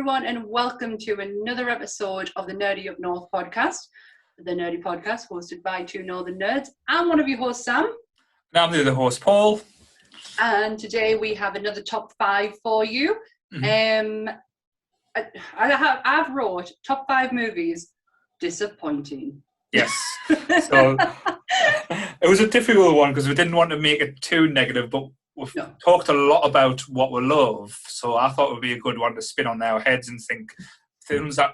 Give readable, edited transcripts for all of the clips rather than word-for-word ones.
everyone, and welcome to another episode of the Nerdy Up North podcast, the Nerdy Podcast hosted by two Northern Nerds. I'm one of your hosts, Sam. And I'm the other host, Paul. And today we have another top 5 for you. I've wrote top 5 movies disappointing. Yes. So it was a difficult one because we didn't want to make it too negative, but we've talked a lot about what we love. So I thought it would be a good one to spin on our heads and think films that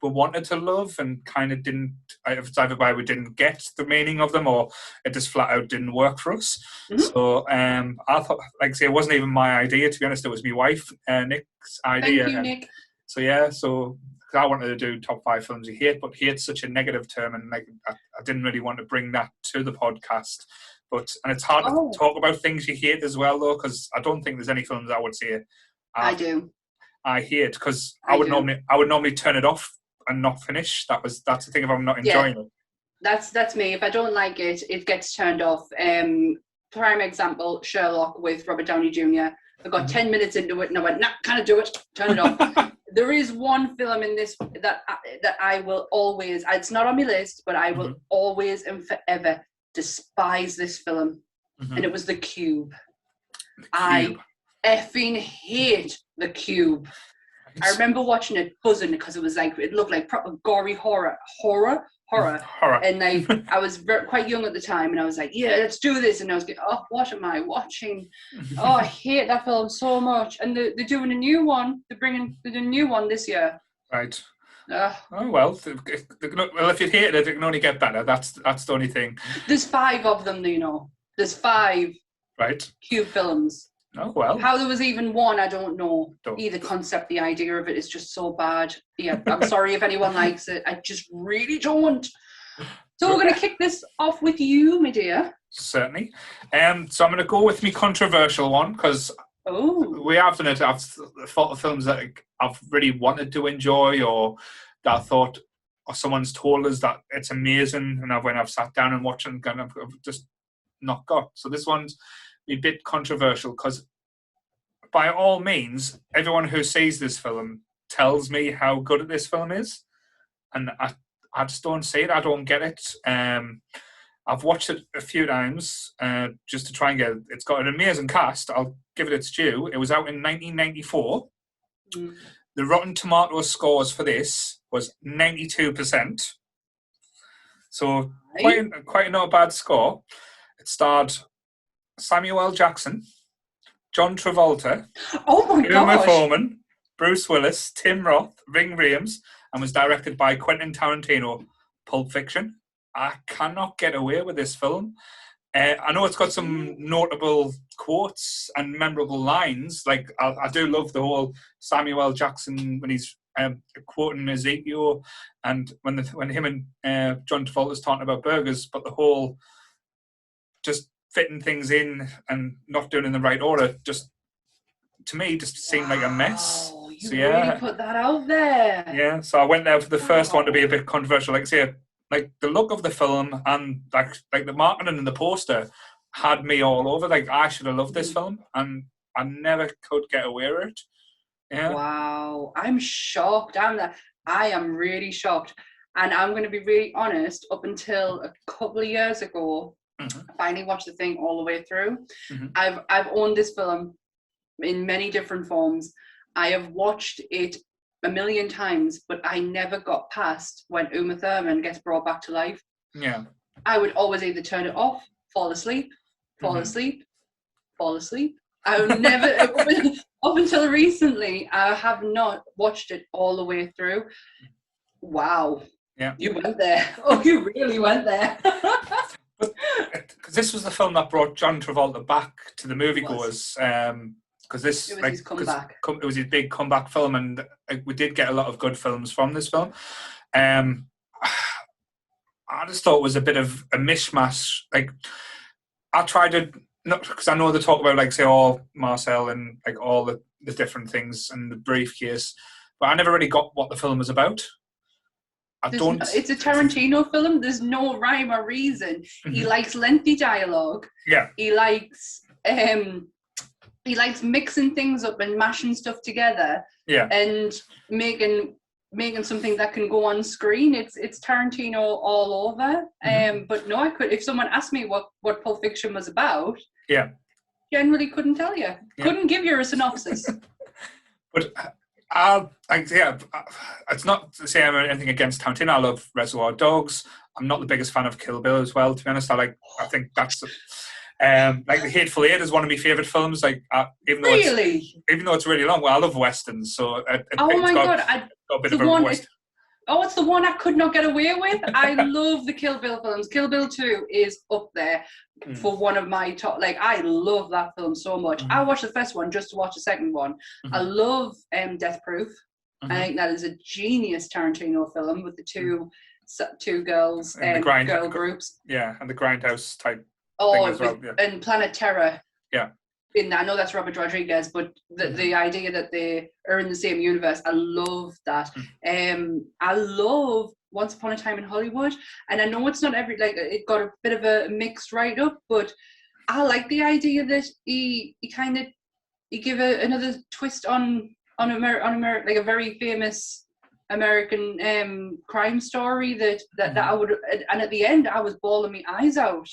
we wanted to love and kind of didn't, it's either why we didn't get the meaning of them or it just flat out didn't work for us. Mm-hmm. So I thought, like I say, it wasn't even my idea, to be honest. It was my wife, Nick's idea. Thank you, Nick. So I wanted to do top 5 films you hate, but hate's such a negative term, and like I didn't really want to bring that to the podcast. And it's hard to talk about things you hate as well, though, because I don't think there's any films I would say I do. I hate, because I would normally turn it off and not finish. That's the thing if I'm not enjoying it. That's me. If I don't like it, it gets turned off. Prime example, Sherlock with Robert Downey Jr. I got 10 minutes into it and I went, nah, can't do it. Turn it off. There is one film in this that I will always, it's not on my list, but I will always and forever despise this film. And it was The Cube. I effing hate The Cube. I remember watching it buzzing because it looked like proper gory horror. And I was quite young at the time, and I was like, yeah, let's do this. And I was like, oh, what am I watching? Oh, I hate that film so much. And they're doing a new one. They're doing a new one this year. Right. Oh, well, if you hate it, it can only get better. That's the only thing. There's 5 of them, you know. There's 5 Cube films. Oh, well. How there was even one, I don't know. Either concept, the idea of it is just so bad. Yeah, I'm sorry if anyone likes it. I just really don't. So we're going to kick this off with you, my dear. Certainly. So I'm going to go with my controversial one, because we have done it. I've thought of films that I've really wanted to enjoy, or that I thought, or someone's told us that it's amazing, and when I've sat down and watched it, and I've just not got. So this one's a bit controversial, because by all means, everyone who sees this film tells me how good this film is, and I just don't see it. I don't get it. I've watched it a few times just to try and get it. It's got an amazing cast. I'll give it its due. It was out in 1994. The Rotten Tomatoes scores for this was 92%. So quite not a bad score. It starred Samuel L. Jackson, John Travolta, Uma Thurman, Bruce Willis, Tim Roth, Ving Rhames, and was directed by Quentin Tarantino. Pulp Fiction. I cannot get away with this film. I know it's got some notable quotes and memorable lines. Like I do love the whole Samuel L. Jackson when he's quoting Ezekiel, and when him and John Travolta's talking about burgers, but the whole just fitting things in and not doing it in the right order, just to me just seemed like a mess. You really put that out there. Yeah, so I went there for the first one to be a bit controversial. Like I say, like the look of the film and like the marketing and the poster had me all over. Like I should have loved this film, and I never could get away with it. Yeah. Wow, I'm shocked. I am really shocked, and I'm going to be really honest. Up until a couple of years ago, I finally watched the thing all the way through. I've owned this film in many different forms. I have watched it a million times, but I never got past when Uma Thurman gets brought back to life. Yeah. I would always either turn it off, fall asleep. I would never, up until recently, I have not watched it all the way through. Wow. Yeah. You went there. Oh, you really went there. Because this was the film that brought John Travolta back to the moviegoers. Because this it was his comeback. It was his big comeback film, and we did get a lot of good films from this film. I just thought it was a bit of a mishmash. Like I tried to, not because I know they talk about like say all Marcel and like all the different things and the briefcase, but I never really got what the film was about. It's a Tarantino film. There's no rhyme or reason. He likes lengthy dialogue. Yeah. He likes he likes mixing things up and mashing stuff together. Yeah. And making something that can go on screen. It's Tarantino all over. But no, I could, if someone asked me what Pulp Fiction was about, yeah, generally couldn't tell you. Yeah. Couldn't give you a synopsis. But it's not to say anything against Tarantino. I love Reservoir Dogs. I'm not the biggest fan of Kill Bill as well, to be honest. I think that's like The Hateful Eight is one of my favourite films. Like even though it's really long. Well, I love westerns, so it's a bit of a western. It's the one I could not get away with. I love the Kill Bill films. Kill Bill 2 is up there for one of my top. Like, I love that film so much. I watched the first one just to watch the second one. I love Death Proof. I think that is a genius Tarantino film with the two girls and girl groups. Yeah, and the Grindhouse type thing as well. Yeah. And Planet Terror. Yeah. I know that's Robert Rodriguez, but the idea that they are in the same universe, I love that. I love Once Upon a Time in Hollywood, and I know it's not it got a bit of a mixed write-up, but I like the idea that he give another twist on America, like a very famous American crime story that I would, and at the end I was bawling my eyes out.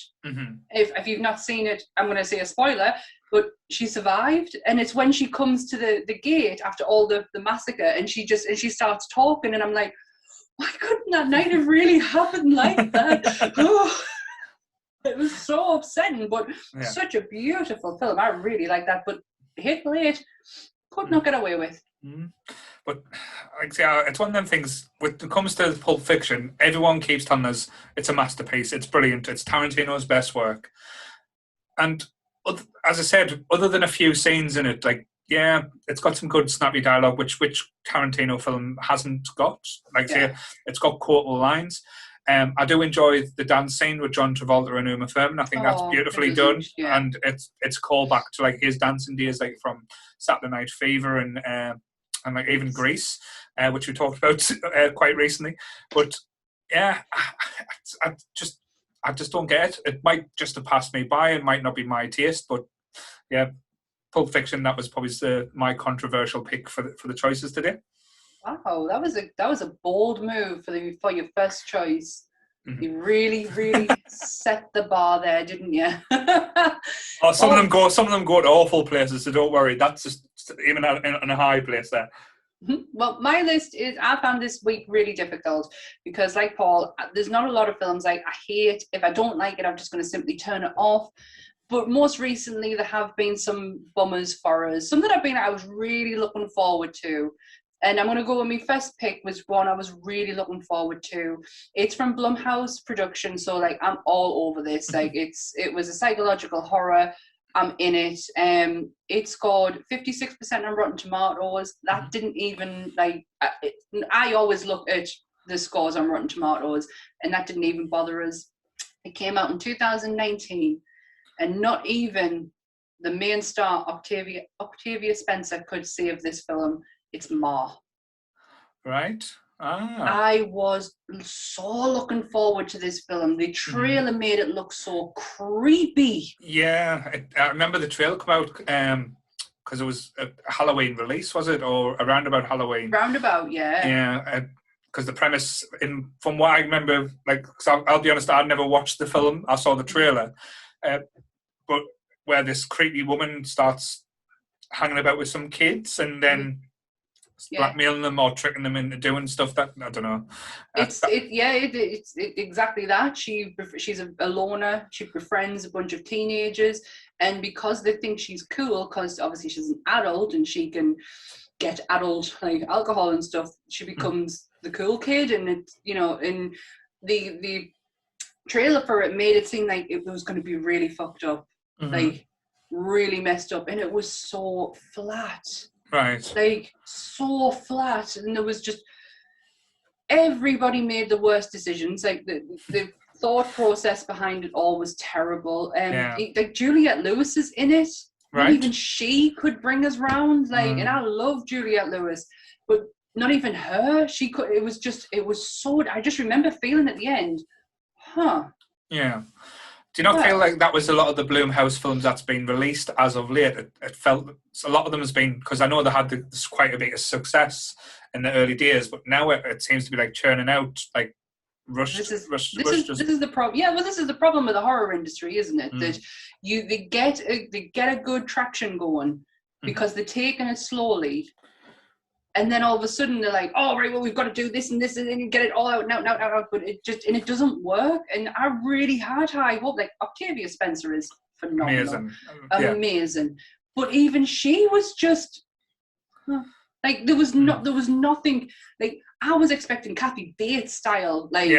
If you've not seen it, I'm going to say a spoiler, but she survived, and it's when she comes to the gate after all the massacre, and she starts talking, and I'm like, why couldn't that night have really happened like that? It was so upsetting, but such a beautiful film. I really like that, but Hateful Eight could not get away with. But it's one of them things. When it comes to Pulp Fiction, everyone keeps telling us it's a masterpiece. It's brilliant. It's Tarantino's best work. And as I said, other than a few scenes in it, it's got some good snappy dialogue, which Tarantino film hasn't got. It's got quotable lines. I do enjoy the dance scene with John Travolta and Uma Thurman. I think that's beautifully done, and it's called back to his dancing days, from Saturday Night Fever and even Grease, which we talked about quite recently. But I just don't get it. It might just have passed me by. It might not be my taste, but Pulp Fiction. That was probably my controversial pick for the choices today. Wow, that was a bold move for your first choice. You really, really set the bar there, didn't you? Some of them go to awful places, so don't worry. That's just even in a high place there. Well, my list I found this week really difficult because, like Paul, there's not a lot of films I hate. If I don't like it, I'm just going to simply turn it off. But most recently, there have been some bummers for us. Some that I was really looking forward to. And I'm going to go with my first pick was one I was really looking forward to. It's from Blumhouse Production, so I'm all over this. It was a psychological horror. I'm in it. It scored 56% on Rotten Tomatoes. That didn't even I always look at the scores on Rotten Tomatoes, and that didn't even bother us. It came out in 2019, and not even the main star Octavia Spencer could save this film. It's Ma. Right. I was so looking forward to this film. The trailer made it look so creepy. Yeah, I remember the trailer come out because it was a Halloween release, was it? Or around about Halloween? Roundabout, yeah. Yeah, because the premise, from what I remember, cause I'll be honest, I'd never watched the film. I saw the trailer. But where this creepy woman starts hanging about with some kids and then blackmailing them or tricking them into doing stuff that I don't know. It's exactly that. She's a loner. She befriends a bunch of teenagers, and because they think she's cool, because obviously she's an adult and she can get adult alcohol and stuff, she becomes the cool kid. And it's in the trailer for it made it seem like it was going to be really fucked up, really messed up, and it was so flat. Right. So flat, and there was just everybody made the worst decisions. The thought process behind it all was terrible. Juliette Lewis is in it. Right. Not even she could bring us round. And I love Juliette Lewis, but not even her. She could. It was so. I just remember feeling at the end, huh? Yeah. Do you not feel like that was a lot of the Blumhouse films that's been released as of late? It felt a lot of them has been, because I know they had quite a bit of success in the early days, but now it seems to be like churning out like rushed. This is the problem. Yeah, well, this is the problem with the horror industry, isn't it? That they get a good traction going because they're taking it slowly. And then all of a sudden they're like, oh, right, well, we've got to do this and this and get it all out now. But it doesn't work. And I really had high hope. Like, Octavia Spencer is phenomenal. Amazing. But even she was just, like, there was nothing, like, I was expecting Kathy Bates style, like,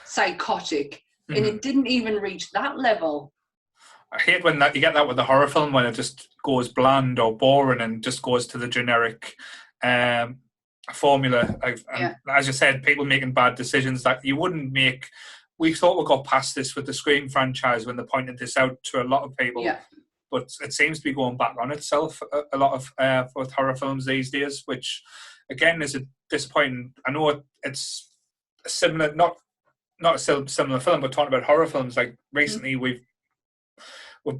psychotic. And it didn't even reach that level. I hate when you get that with the horror film, when it just goes bland or boring and just goes to the generic formula. As you said, people making bad decisions that you wouldn't make. We thought we got past this with the Scream franchise when they pointed this out to a lot of people, but it seems to be going back on itself a lot of with horror films these days, which again is a disappointing. I know it's a similar, not a similar film, but talking about horror films, like recently we've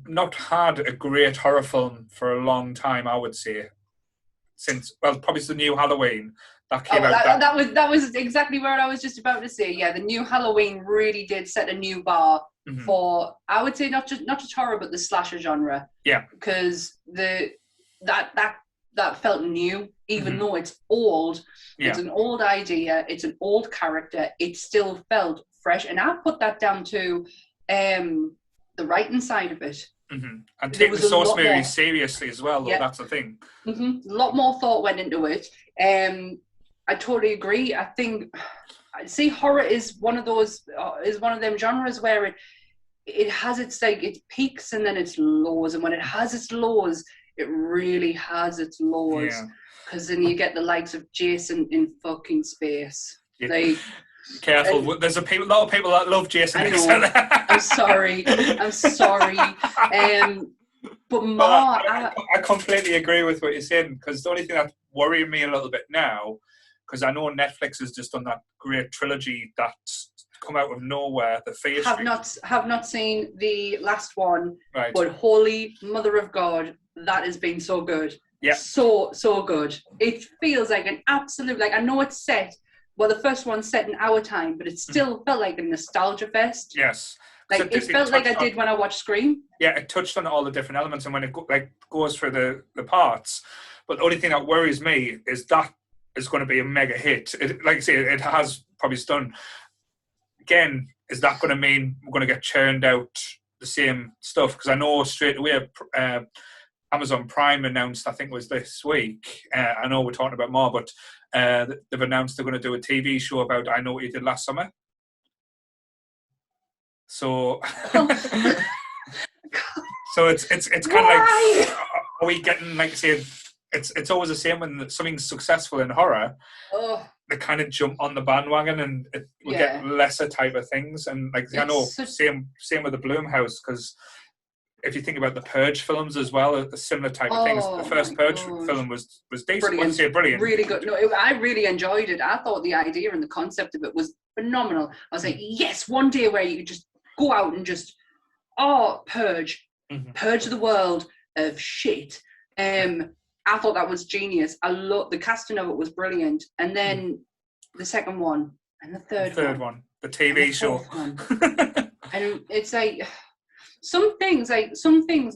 not had a great horror film for a long time, I would say. Since, well, probably the new Halloween that came out. That was exactly where I was just about to say. Yeah, the new Halloween really did set a new bar for, I would say, not just horror, but the slasher genre. Yeah, because that felt new, even though it's old. Yeah. It's an old idea. It's an old character. It still felt fresh, and I put that down to the writing side of it. And take the source movie seriously as well, though. That's the thing. A lot more thought went into it. I totally agree. I think, horror is one of them genres where it has its like its peaks and then its lows, and when it has its lows, it really has its lows. Because then you get the likes of Jason in fucking space. Like, careful, there's a lot of people that love Jason. I know. I'm sorry. But I completely agree with what you're saying, because the only thing that's worrying me a little bit now, because I know Netflix has just done that great trilogy that's come out of nowhere, the Fear Street. Have not seen the last one, right. But holy mother of God, that has been so good. Yeah. So good. It feels like an absolute, like, I know it's set. Well, the first one's set in our time, but it still felt like a nostalgia fest. Yes. Like, it felt like I did when I watched Scream. Yeah, it touched on all the different elements, and when it goes for the parts. But the only thing that worries me is that is going to be a mega hit. Like I say, it has probably done. Again, is that going to mean we're going to get churned out the same stuff? Because I know straight away Amazon Prime announced, I think it was this week, I know we're talking about more, but they've announced they're going to do a TV show about I Know What You Did Last Summer. So, so it's kind of like, are we getting, like, say, it's always the same when something's successful in horror, they kind of jump on the bandwagon and we get lesser type of things. And like, I know, same with the Blumhouse, because if you think about the Purge films as well, a similar type of things. The first Purge film was decent. Brilliant. Really good. No, I really enjoyed it. I thought the idea and the concept of it was phenomenal. I was like, yes, one day where you could just go out and just, purge the world of shit. I thought that was genius. I love the casting of it was brilliant. And then the second one and the third one, the TV show. And it's like some things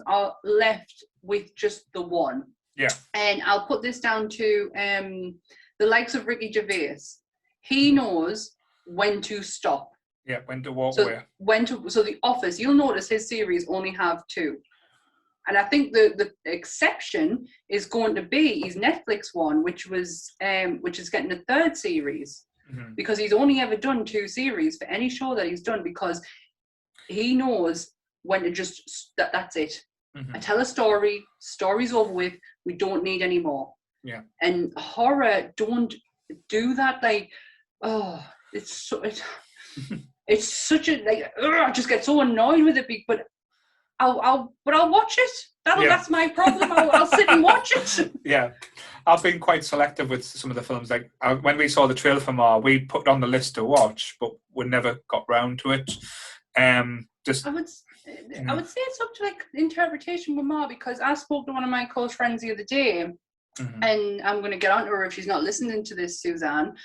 are left with just the one. Yeah. And I'll put this down to the likes of Ricky Gervais. He knows when to stop. Yeah, when to walk away. So The Office, you'll notice his series only have 2. And I think the exception is going to be his Netflix one, which is getting a 3rd series, because he's only ever done 2 series for any show that he's done, because he knows when to just that's it. I tell a story's over with. We don't need any more. Yeah. And horror don't do that. Like, it's such a like. I just get so annoyed with it, but I'll watch it. That's my problem. I'll sit and watch it. Yeah, I've been quite selective with some of the films. Like when we saw the trailer for more, we put it on the list to watch, but we never got round to it. I would say it's up to like interpretation with Ma, because I spoke to one of my close friends the other day, and I'm going to get on to her if she's not listening to this, Suzanne.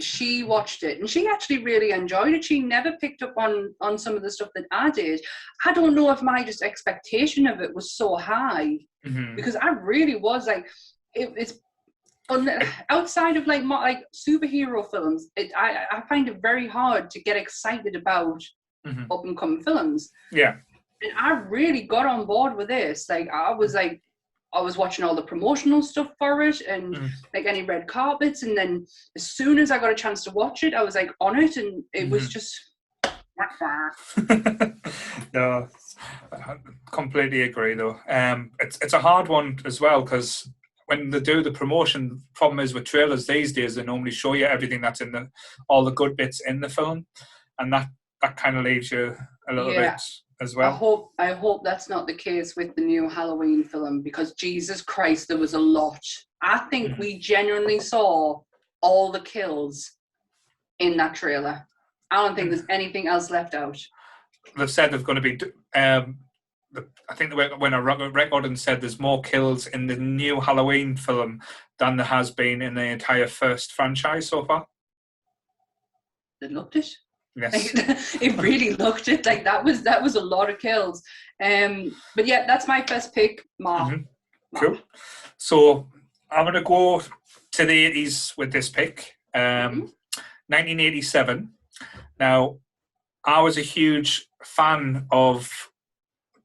She watched it and she actually really enjoyed it. She never picked up on some of the stuff that I did. I don't know if my just expectation of it was so high, because I really was like, it's outside of like superhero films. I find it very hard to get excited about up and coming films. Yeah, and I really got on board with this. Like I was watching all the promotional stuff for it and like any red carpets. And then as soon as I got a chance to watch it, I was like on it, and it was just. No, I completely agree though. It's a hard one as well, because when they do the promotion, problem is with trailers these days, they normally show you everything that's in all the good bits in the film, and that kind of leaves you a little bit as well. I hope that's not the case with the new Halloween film, because Jesus Christ, there was a lot. I think we genuinely saw all the kills in that trailer. I don't think there's anything else left out. They've said there's going to be I think when a record and said there's more kills in the new Halloween film than there has been in the entire first franchise so far. They looked it. Yes. It really looked it. Like that was a lot of kills. But yeah, that's my first pick, Ma. Cool. So I'm going to go to the 80s with this pick. 1987. Now, I was a huge fan of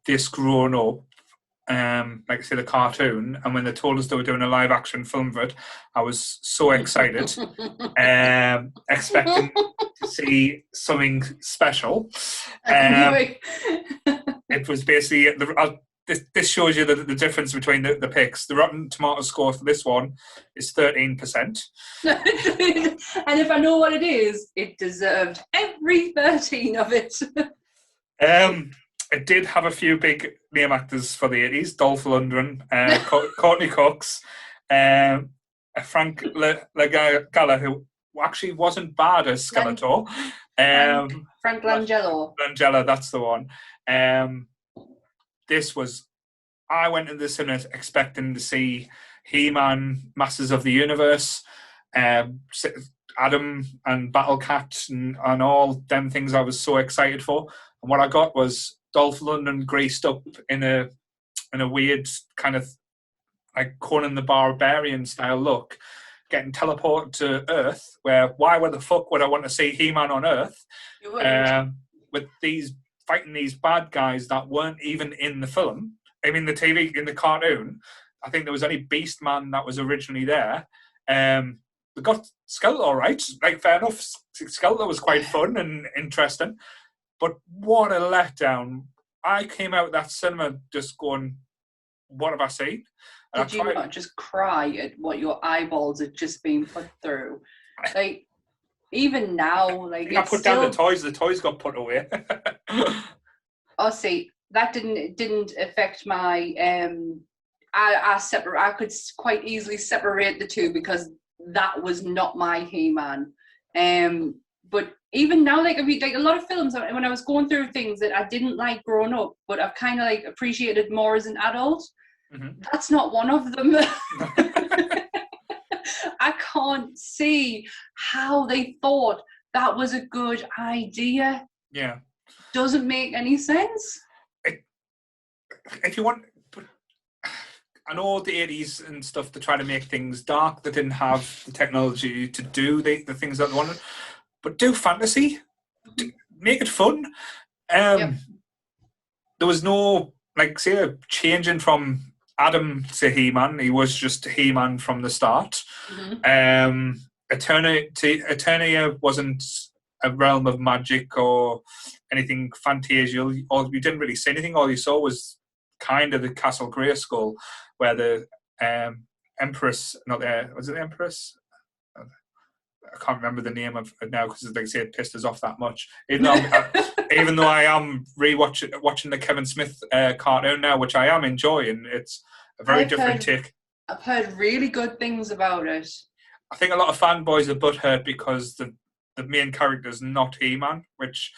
this growing up, like I say, the cartoon, and when they told us they were doing a live action film of it, I was so excited, expecting to see something special. It was basically this shows you the difference between the picks. The Rotten Tomato score for this one is 13%. And if I know what it is, it deserved every 13 of it. It did have a few big name actors for the 80s: Dolph Lundgren, Courtney Cox, Frank Langella, who actually wasn't bad as Skeletor. Frank Langella. Langella, that's the one. I went into the cinema expecting to see He-Man, Masters of the Universe, Adam and Battle Cat, and all them things I was so excited for. And what I got was Dolph Lundgren greased up in a weird kind of like Conan the Barbarian style look, getting teleported to Earth, where why the fuck would I want to see He-Man on Earth? With these fighting these bad guys that weren't even in the film. I mean, in the cartoon, I think there was only Beast Man that was originally there. They got Skeletor right. Like, fair enough, Skeletor was quite fun and interesting. But what a letdown. I came out of that cinema just going, what have I seen? Did you not just cry at what your eyeballs had just been put through? Like, even now, like, I put down the toys got put away. Oh, see, that didn't affect my, I could quite easily separate the two, because that was not my He-Man. But even now, like a lot of films, when I was going through things that I didn't like growing up, but I've kind of like appreciated more as an adult, that's not one of them. I can't see how they thought that was a good idea. Yeah. Doesn't make any sense. If you want, I know the 80s and stuff, to try to make things dark, they didn't have the technology to do the things that they wanted. But do fantasy, make it fun. There was no, like, say, changing from Adam to He-Man. He was just He-Man from the start. Eternia wasn't a realm of magic or anything fantasial. You didn't really see anything. All you saw was kind of the Castle Grayskull, where the Empress, was it the Empress? I can't remember the name of it now, because, like I say, it pissed us off that much. Even though I am watching the Kevin Smith cartoon now, which I am enjoying, it's a very different take. I've heard really good things about it. I think a lot of fanboys are butthurt because the main character is not He-Man, which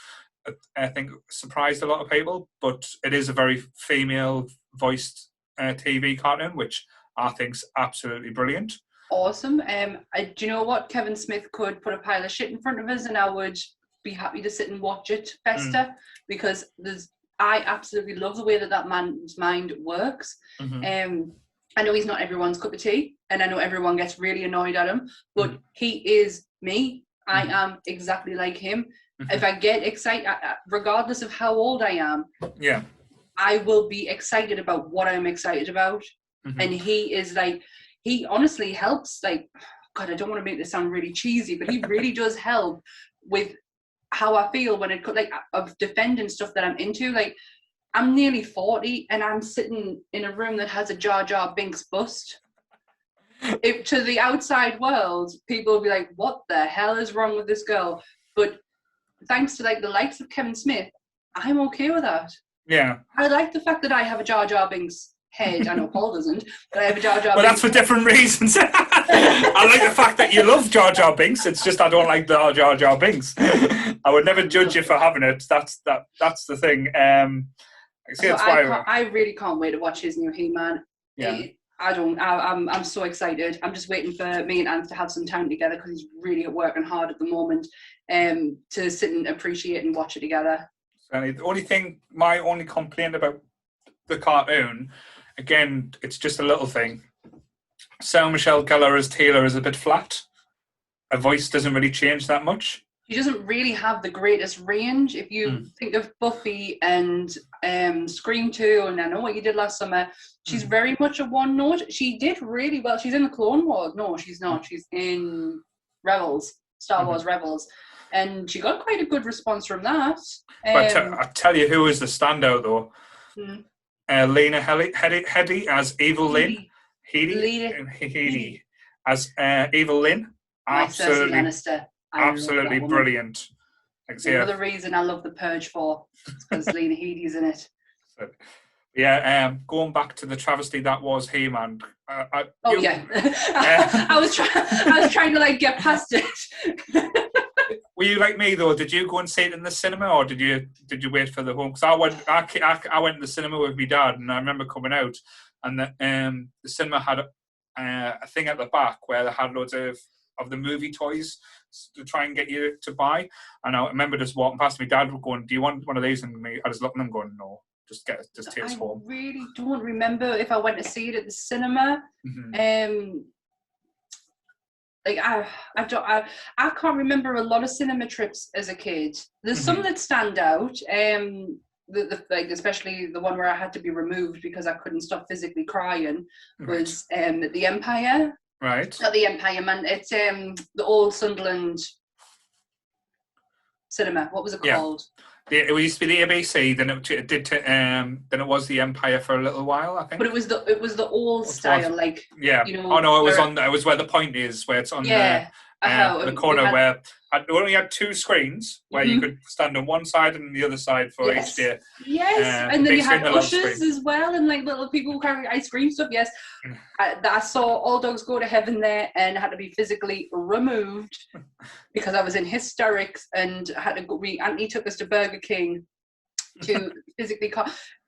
I think surprised a lot of people, but it is a very female voiced TV cartoon, which I think's absolutely brilliant. Awesome. Do you know what? Kevin Smith could put a pile of shit in front of us and I would be happy to sit and watch it fester because I absolutely love the way that man's mind works. I know he's not everyone's cup of tea and I know everyone gets really annoyed at him, but he is me. I am exactly like him. If I get excited, regardless of how old I am, I will be excited about what I'm excited about. And he is like, he honestly helps, like, God, I don't want to make this sound really cheesy, but he really does help with how I feel when it, like, of defending stuff that I'm into. Like, I'm nearly 40 and I'm sitting in a room that has a Jar Jar Binks bust. To the outside world, people will be like, what the hell is wrong with this girl? But thanks to, like, the likes of Kevin Smith, I'm okay with that. Yeah. I like the fact that I have a Jar Jar Binks head. I know Paul doesn't, but I have a Jar Jar Binks. But that's for different reasons. I like the fact that you love Jar Jar Binks. It's just I don't like the Jar Jar Binks. I would never judge you for having it. That's the thing. I really can't wait to watch his new He-Man. Yeah. I'm so excited. I'm just waiting for me and Ant to have some time together because he's really working hard at the moment to sit and appreciate and watch it together. My only complaint about the cartoon, again, it's just a little thing. Sarah Michelle Gellar as Taylor is a bit flat. Her voice doesn't really change that much. She doesn't really have the greatest range. If you think of Buffy and Scream 2, and I Know What You Did Last Summer, she's very much a one note. She did really well. She's in the Clone Wars. No, she's not. She's in Rebels, Star Wars Rebels. And she got quite a good response from that. But I tell you who is the standout, though. Lena Headey as Evil Lynn. Headey as Evil Lynn. Absolutely brilliant. Another reason I love The Purge for is because Lena Headey's in it. Going back to the travesty that was He-Man. I was trying to like get past it. Were you like me though? Did you go and see it in the cinema, or did you wait for the home? Because I went to the cinema with my dad, and I remember coming out, and the cinema had a thing at the back where they had loads of the movie toys to try and get you to buy. And I remember just walking past my dad going, "Do you want one of these?" And I was looking at him going, "No, just take us home." I really don't remember if I went to see it at the cinema. Like I can't remember a lot of cinema trips as a kid. There's some that stand out. Like especially the one where I had to be removed because I couldn't stop physically crying was the Empire. Right. Not the Empire, man. It's the old Sunderland cinema. What was it called? It used to be the ABC. Then it was the Empire for a little while, I think. But it was the old style, like it was where the point is, where it's on the corner where we only had two screens where you could stand on one side and the other side for each day. Yes, and then you had ushers as well, and like little people carrying ice cream stuff. Yes, I saw All Dogs Go to Heaven there, and had to be physically removed because I was in hysterics, and had to go. Anthony took us to Burger King to physically.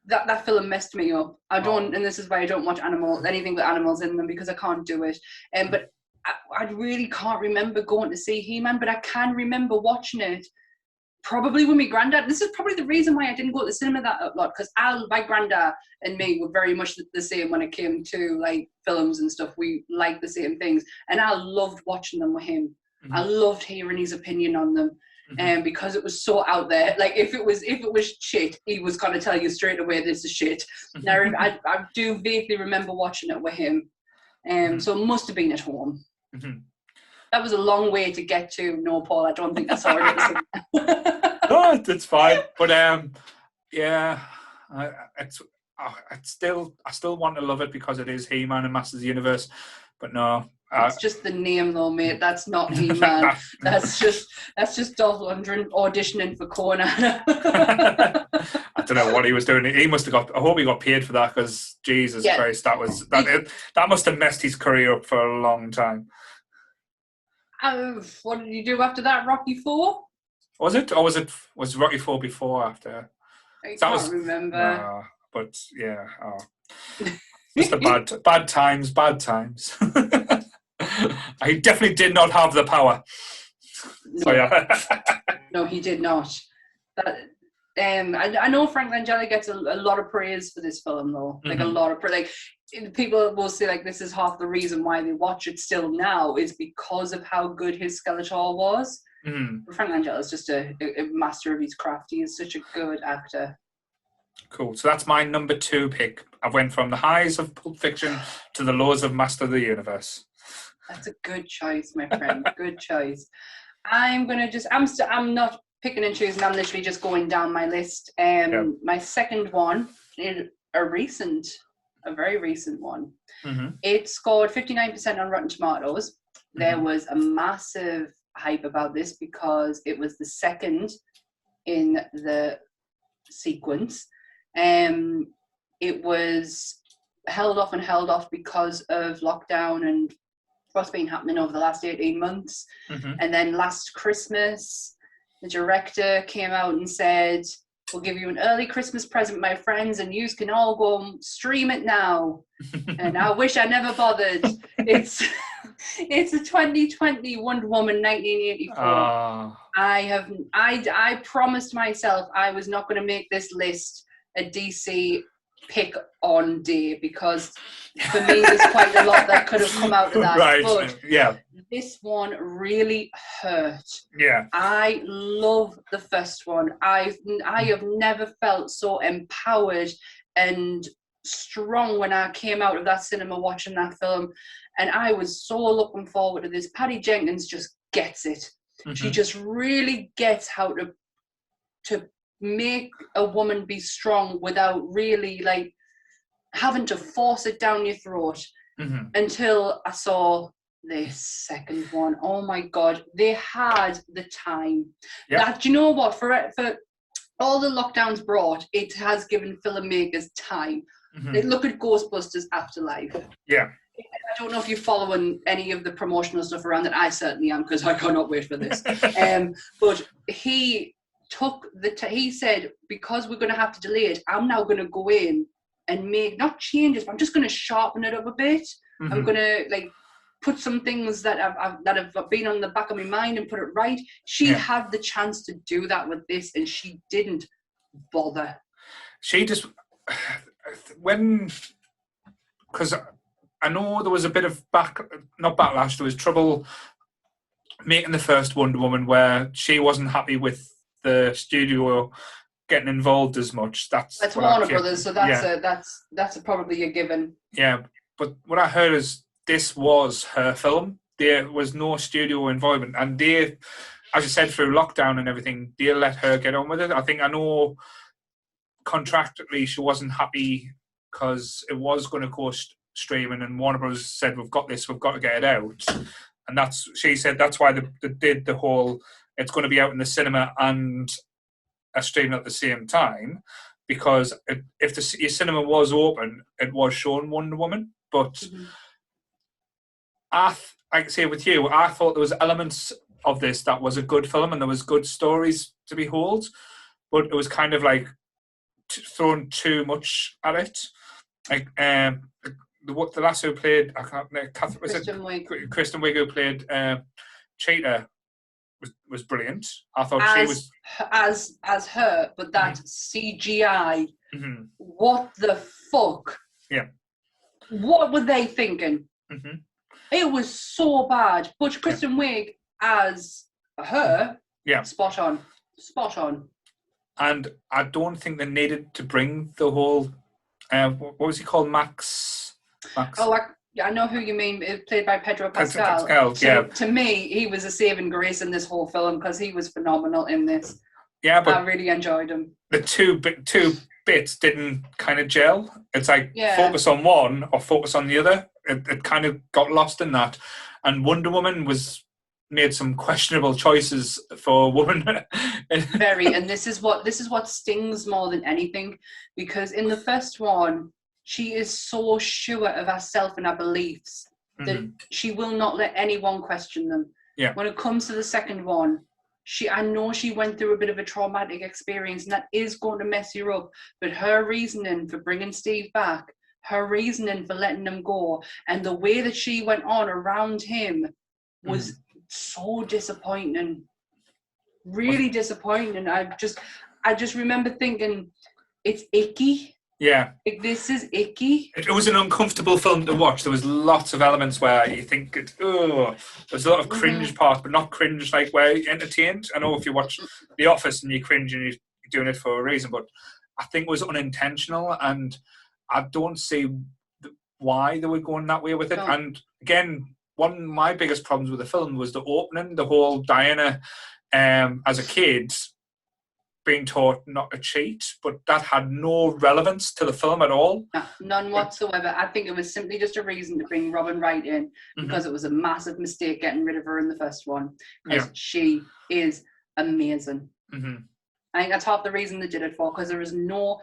That film messed me up. I don't, and this is why I don't watch anything with animals in them because I can't do it. But I really can't remember going to see He-Man, but I can remember watching it probably with my granddad. This is probably the reason why I didn't go to the cinema that a lot, because my granddad and me were very much the same when it came to like films and stuff. We liked the same things, and I loved watching them with him. I loved hearing his opinion on them. Because it was so out there. Like if it was shit, he was gonna tell you straight away this is shit. Now I do vaguely remember watching it with him. So it must have been at home. That was a long way to get to. No, Paul, I don't think I saw it. No, it's fine. But I still want to love it because it is He-Man and Masters of the Universe. But no. It's just the name though, mate. That's not He-Man. that's just Dolph Lundgren auditioning for Conan. I don't know what he was doing. He must have got. I hope he got paid for that because Jesus Christ, that must have messed his career up for a long time. What did you do after that? Rocky IV? Was it? Or was Rocky 4 before or after? I can't remember. But yeah, just the bad times. I definitely did not have the power. No. So yeah. No, he did not. I know Frank Langella gets a lot of praise for this film, though. Like a lot of people will say like this is half the reason why they watch it still now is because of how good his Skeletor was. But Frank Langella is just a master of his craft. He is such a good actor. Cool. So that's my number 2 pick. I went from the highs of Pulp Fiction to the lows of Master of the Universe. That's a good choice, my friend. Good choice. I'm not picking and choosing. I'm literally just going down my list. My second one is a very recent one. It scored 59% on Rotten Tomatoes. There was a massive hype about this because it was the second in the sequence. It was held off because of lockdown and what's been happening over the last 18 months. And then last Christmas, the director came out and said, we'll give you an early Christmas present, my friends, and you can all go stream it now. And I wish I never bothered. It's a 2020 Wonder Woman 1984. I promised myself I was not going to make this list a DC pick on day because for me there's quite a lot that could have come out of that. Right. But yeah. This one really hurt. Yeah. I love the first one. I have never felt so empowered and strong when I came out of that cinema watching that film. And I was so looking forward to this. Patty Jenkins just gets it. She just really gets how to make a woman be strong without really like having to force it down your throat. Until I saw this second one. Oh my God, they had the time. That, do you know what? For all the lockdowns brought, it has given filmmakers time. Look at Ghostbusters Afterlife. Yeah. I don't know if you're following any of the promotional stuff around it. I certainly am because I cannot wait for this. But he took he said, because we're going to have to delay it, I'm now going to go in and make, not changes, but I'm just going to sharpen it up a bit. I'm going to like put some things that have been on the back of my mind and put it right. She had the chance to do that with this and she didn't bother. She just, because I know there was a bit of not backlash, there was trouble making the first Wonder Woman where she wasn't happy with the studio getting involved as much. That's Warner Brothers, so that's probably a given. Yeah, but what I heard is this was her film. There was no studio involvement, and they, as you said, through lockdown and everything, they let her get on with it. I know contractually she wasn't happy because it was going to go streaming, and Warner Brothers said, we've got this, we've got to get it out. And she said that's why they did the whole, it's going to be out in the cinema and a streaming at the same time, because if your cinema was open, it was showing Wonder Woman. But I say with you, I thought there was elements of this that was a good film and there was good stories to behold, but it was kind of like thrown too much at it. Like the lass who played, Kristen Wiig, who played Cheetah was brilliant. I thought she was as her, but that CGI. What the fuck? Yeah. What were they thinking? It was so bad. But Kristen Wiig as her, spot on. And I don't think they needed to bring the whole. What was he called? Max. Oh, I know who you mean. Played by Pedro Pascal. To me, he was a saving grace in this whole film because he was phenomenal in this. Yeah, but I really enjoyed him. The two bits didn't kind of gel. It's like focus on one or focus on the other. It kind of got lost in that. And Wonder Woman made some questionable choices for a woman. Very, and this is what stings more than anything, because in the first one, she is so sure of herself and her beliefs that she will not let anyone question them. Yeah. When it comes to the second one, I know she went through a bit of a traumatic experience, and that is going to mess you up. But her reasoning for bringing Steve back, her reasoning for letting him go, and the way that she went on around him was so disappointing. Really disappointing. I just remember thinking, it's icky. Yeah. Like, this is icky. It was an uncomfortable film to watch. There was lots of elements where you think, there's a lot of cringe parts, but not cringe like where you're entertained. I know if you watch The Office and you cringe and you're doing it for a reason, but I think it was unintentional, and I don't see why they were going that way with it. No. And again, one of my biggest problems with the film was the opening, the whole Diana as a kid being taught not to cheat, but that had no relevance to the film at all. No, none whatsoever. I think it was simply just a reason to bring Robin Wright in, because it was a massive mistake getting rid of her in the first one, because she is amazing. I think that's half the reason they did it for, because there is no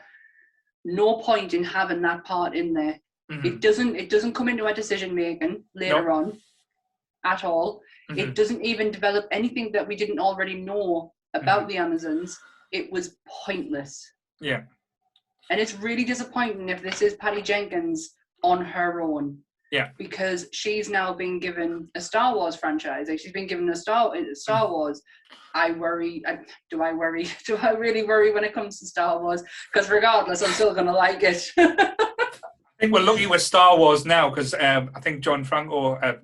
point in having that part in there. It doesn't come into our decision making later on at all. It doesn't even develop anything that we didn't already know about the Amazons. It was pointless. Yeah. And it's really disappointing if this is Patty Jenkins on her own. Yeah. Because she's now been given a Star Wars franchise. Like, she's been given a Star Wars. I worry. Do I worry? Do I really worry when it comes to Star Wars? Because regardless, I'm still going to like it. I think we're lucky with Star Wars now, because I think Jon Favreau. I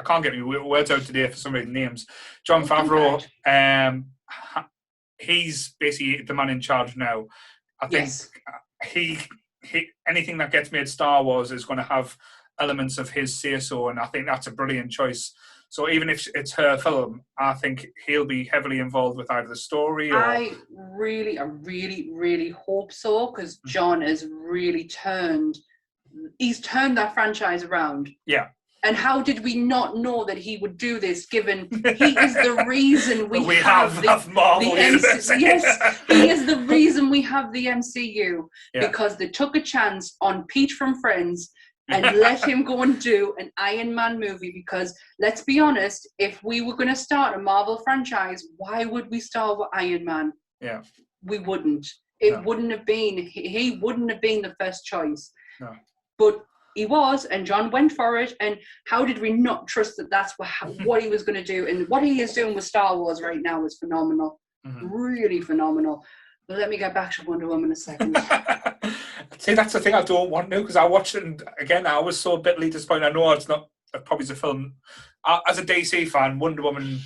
can't get any words out today for some of the names. Jon Favreau, he's basically the man in charge now. I think he anything that gets made Star Wars is going to have elements of his say-so, and I think that's a brilliant choice. So even if it's her film, I think he'll be heavily involved with either the story or... I really, really hope so, because Jon has really turned that franchise around. Yeah. And how did we not know that he would do this, given he is the reason we have Marvel the MCU. Yes, he is the reason we have the MCU, because they took a chance on Pete from Friends and let him go and do an Iron Man movie. Because let's be honest, if we were going to start a Marvel franchise, why would we start with Iron Man? Yeah, we wouldn't. It wouldn't have been. He wouldn't have been the first choice. No, but he was, and Jon went for it. And how did we not trust that that's what he was going to do? And what he is doing with Star Wars right now is phenomenal. Really phenomenal. But let me get back to Wonder Woman a second. See, that's the thing I don't want to, because I watched it, and again, I was so bitterly disappointed. I know it's not probably a film. As a DC fan, Wonder Woman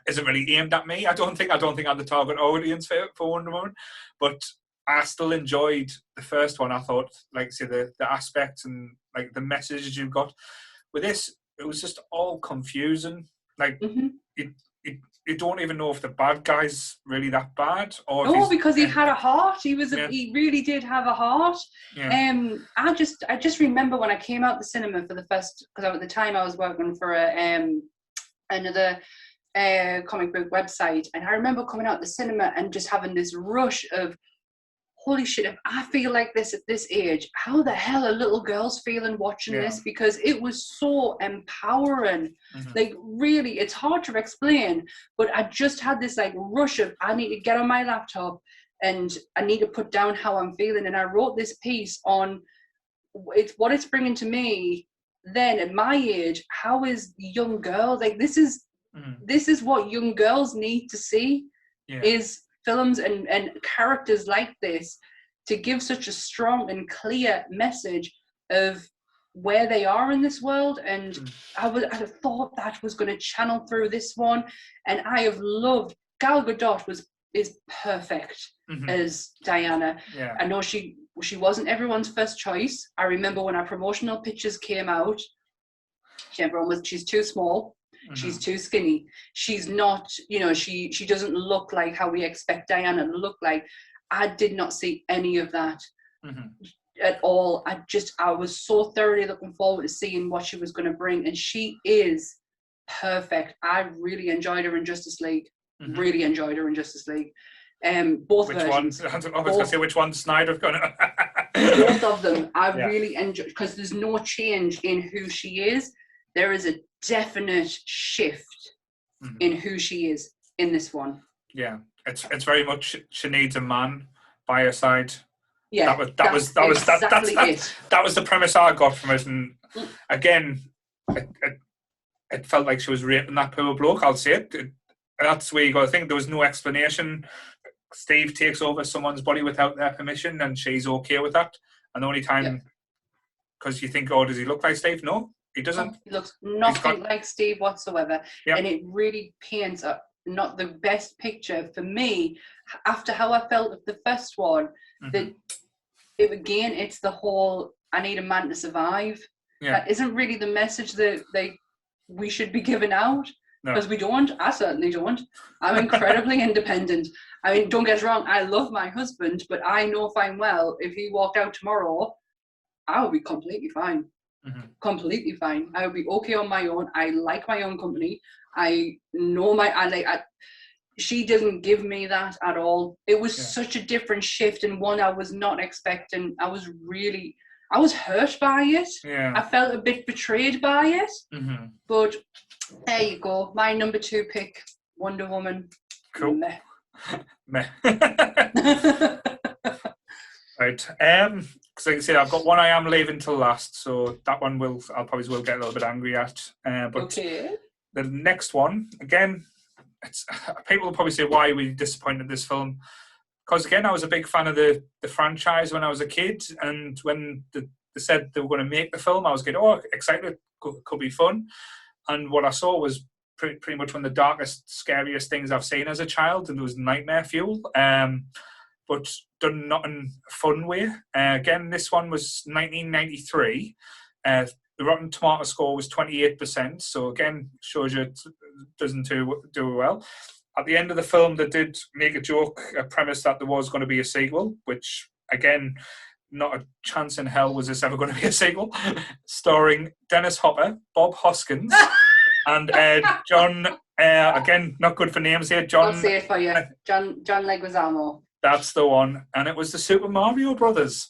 isn't really aimed at me. I don't think I'm the target audience for Wonder Woman, but I still enjoyed the first one. I thought, like, say, the aspects and like the messages you got. With this, it was just all confusing. Like, you don't even know if the bad guy's really that bad, or no, because he had a heart. He really did have a heart. Yeah. I just remember when I came out the cinema for the first, because at the time I was working for another comic book website, and I remember coming out the cinema and just having this rush of, holy shit, if I feel like this at this age, how the hell are little girls feeling watching this? Because it was so empowering. Like, really, it's hard to explain, but I just had this like rush of, I need to get on my laptop and I need to put down how I'm feeling. And I wrote this piece on what it's bringing to me then at my age. How is young girls, like, this is what young girls need to see, is films and characters like this, to give such a strong and clear message of where they are in this world. And I thought that was going to channel through this one, and I have loved Gal Gadot is perfect as Diana. I know she wasn't everyone's first choice. I remember when our promotional pictures came out, she's too small. She's too skinny. She's not, she doesn't look like how we expect Diana to look like. I did not see any of that at all. I was so thoroughly looking forward to seeing what she was going to bring. And she is perfect. I really enjoyed her in Justice League. Really enjoyed her in Justice League. Both versions. I was going to say which one Snyder's going to... Both of them. I really enjoyed, because there's no change in who she is. There is a definite shift in who she is in this one. Yeah, it's very much she needs a man by her side. Yeah, that was the premise I got from it, and again, it felt like she was raping that poor bloke. I'll say it. That's where you got to think. There was no explanation. Steve takes over someone's body without their permission, and she's okay with that. And the only time, because you think, oh, does he look like Steve? No, he doesn't. He looks nothing like Steve whatsoever, and it really paints not the best picture for me. After how I felt of the first one, that it's the whole I need a man to survive. That isn't really the message that we should be giving out, because we don't. I certainly don't. I'm incredibly independent. I mean, don't get us wrong, I love my husband, but I know fine well if he walked out tomorrow, I would be completely fine. Completely fine. I would be okay on my own. I like my own company. I know she doesn't give me that at all. It was such a different shift, and one I was not expecting. I was hurt by it. Yeah. I felt a bit betrayed by it. But there you go. My number 2 pick, Wonder Woman. Cool. Meh. Right. Because like I said, I've got one I am leaving till last, so that one I'll probably get a little bit angry at. But the next one, again, people will probably say, why were you disappointed in this film? Because again, I was a big fan of the franchise when I was a kid, and when they said they were going to make the film, I was getting excited. Could be fun. And what I saw was pretty much one of the darkest, scariest things I've seen as a child, and it was nightmare fuel. But done not in a fun way. Again, this one was 1993. The Rotten Tomato score was 28%. So again, shows you it doesn't do well. At the end of the film, they did make a premise that there was going to be a sequel, which again, not a chance in hell was this ever going to be a sequel. Starring Dennis Hopper, Bob Hoskins, and John. Again, not good for names here. John. I'll say it for you. John Leguizamo. That's the one, and it was the Super Mario Brothers.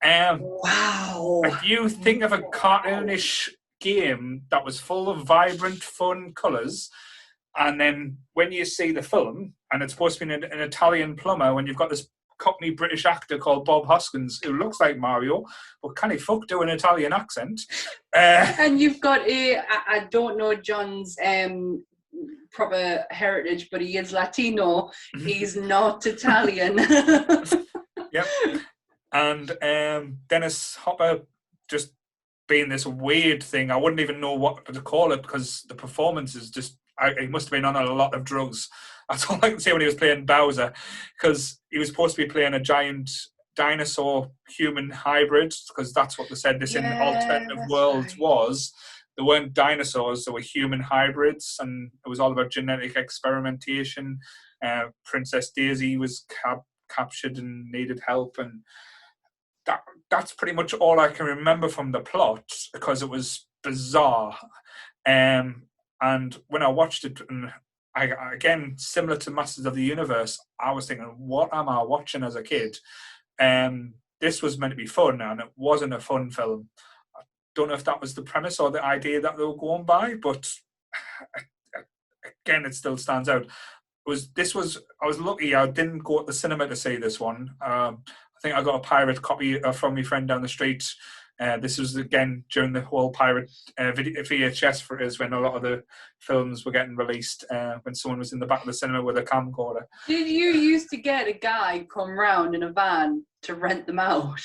Wow! If you think of a cartoonish game that was full of vibrant, fun colours, and then when you see the film, and it's supposed to be an Italian plumber, when you've got this Cockney British actor called Bob Hoskins who looks like Mario, but can he do an Italian accent? And you've got I don't know John's proper heritage, but he is Latino. He's not Italian. Yep. And Dennis Hopper just being this weird thing. I wouldn't even know what to call it, because the performance is just, he must have been on a lot of drugs. That's all I can say when he was playing Bowser, because he was supposed to be playing a giant dinosaur human hybrid, because that's what they said this in alternative worlds was. They weren't dinosaurs, they were human hybrids, and it was all about genetic experimentation. Princess Daisy was captured and needed help, and that's pretty much all I can remember from the plot, because it was bizarre. And when I watched it, and again, similar to Masters of the Universe, I was thinking, what am I watching as a kid? This was meant to be fun, and it wasn't a fun film. Don't know if that was the premise or the idea that they were going by, but again, it still stands out. I was lucky I didn't go to the cinema to see this one. I think I got a pirate copy from my friend down the street. This was again during the whole pirate VHS is when a lot of the films were getting released, when someone was in the back of the cinema with a camcorder. Did you used to get a guy come round in a van to rent them out?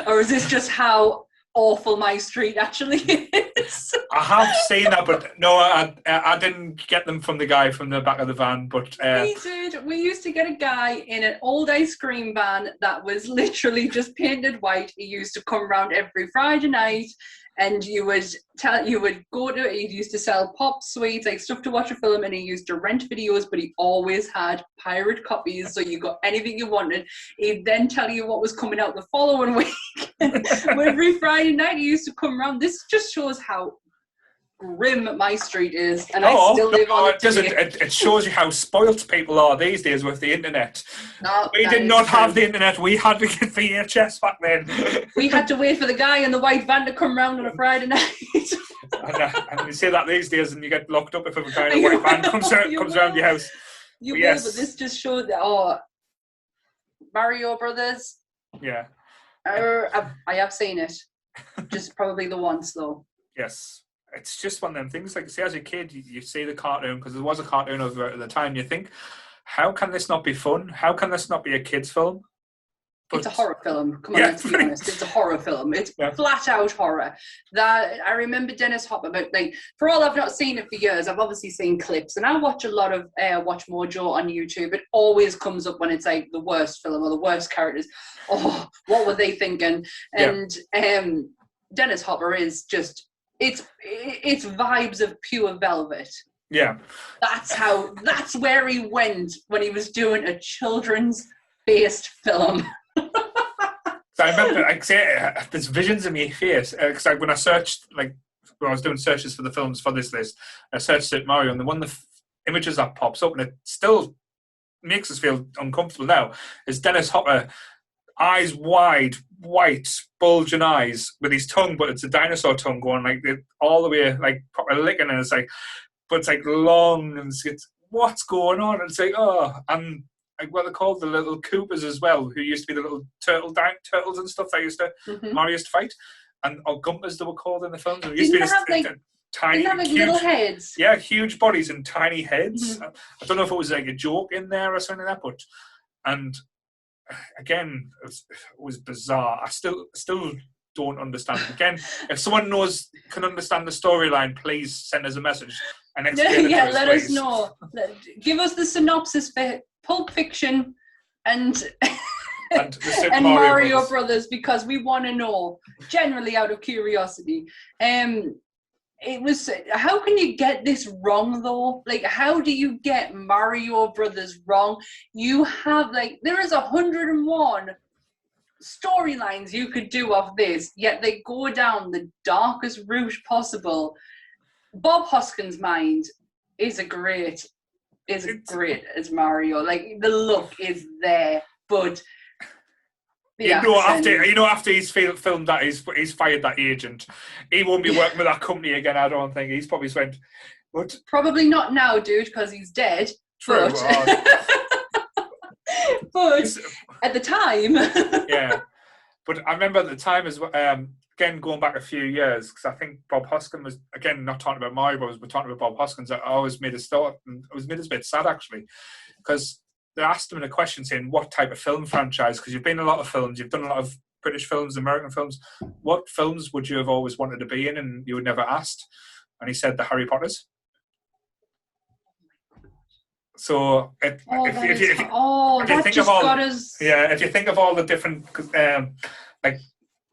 Or is this just how awful my street actually is? I have seen that, but no, I didn't get them from the guy from the back of the van. But we did. We used to get a guy in an old ice cream van that was literally just painted white. He used to come around every Friday night, and he used to sell pop, sweets, like stuff to watch a film, and he used to rent videos, but he always had pirate copies, so you got anything you wanted. He'd then tell you what was coming out the following week. Every Friday night he used to come around. This just shows how grim my street is, and I still live on it doesn't. It shows you how spoilt people are these days with the internet. No, we did not have the internet. We had to get VHS back then. We had to wait for the guy in the white van to come round on a Friday night. and you say that these days, and you get locked up if a guy in a white van comes around your house. You will, but this just showed that. Mario Brothers. Yeah. I have seen it. Just probably the once though. Yes. It's just one of them things. Like, see, as a kid, you see the cartoon, because there was a cartoon of it at the time. You think, how can this not be fun? How can this not be a kids' film? But, it's a horror film. Come on, let's be honest. It's a horror film. It's flat out horror. That I remember Dennis Hopper, but like for all I've not seen it for years, I've obviously seen clips, and I watch a lot of Watch Mojo on YouTube. It always comes up when it's like the worst film or the worst characters. Oh, what were they thinking? And Dennis Hopper is just it's vibes of Pure Velvet. Yeah, that's where he went when he was doing a children's based film. So I remember, there's visions in my face because when I searched, like when I was doing searches for the films for this list, I searched Super Mario, and the one of the images that pops up, and it still makes us feel uncomfortable now, is Dennis Hopper, eyes wide, white, bulging eyes with his tongue, but it's a dinosaur tongue going like all the way, like proper licking, and it's like, but it's like long, and it's what's going on? And it's like, and like what they called the little Koopas as well, who used to be the little turtles and stuff that used to Mario used to fight, or Gumpas they were called in the films. It used to be this tiny, huge, little heads. Yeah, huge bodies and tiny heads. I don't know if it was like a joke in there or something like that, but again, it was bizarre. I still don't understand. Again, if someone can understand the storyline, please send us a message and explain it to us, let please. us know. Give us the synopsis for Pulp Fiction and Mario Brothers, because we want to know, generally out of curiosity. It was, how can you get this wrong though? Like, how do you get Mario Brothers wrong? You have there is 101 storylines you could do of this, yet they go down the darkest route possible. Bob Hoskins' mind is great as Mario. Like, the look is there, but after he's filmed that, he's fired that agent. He won't be working with that company again. I don't think. He's probably spent. But probably not now, dude, because he's dead. True. But at the time, yeah. But I remember at the time as well. Again, going back a few years, because I think Bob Hoskins was, again, not talking about Mario Bros, but talking about Bob Hoskins. I always made a start, and it was made us a bit sad actually, because they asked him a question saying, what type of film franchise, because you've been in a lot of films, you've done a lot of British films, American films, what films would you have always wanted to be in and you were never asked? And he said the Harry Potters. So if you think of all the different like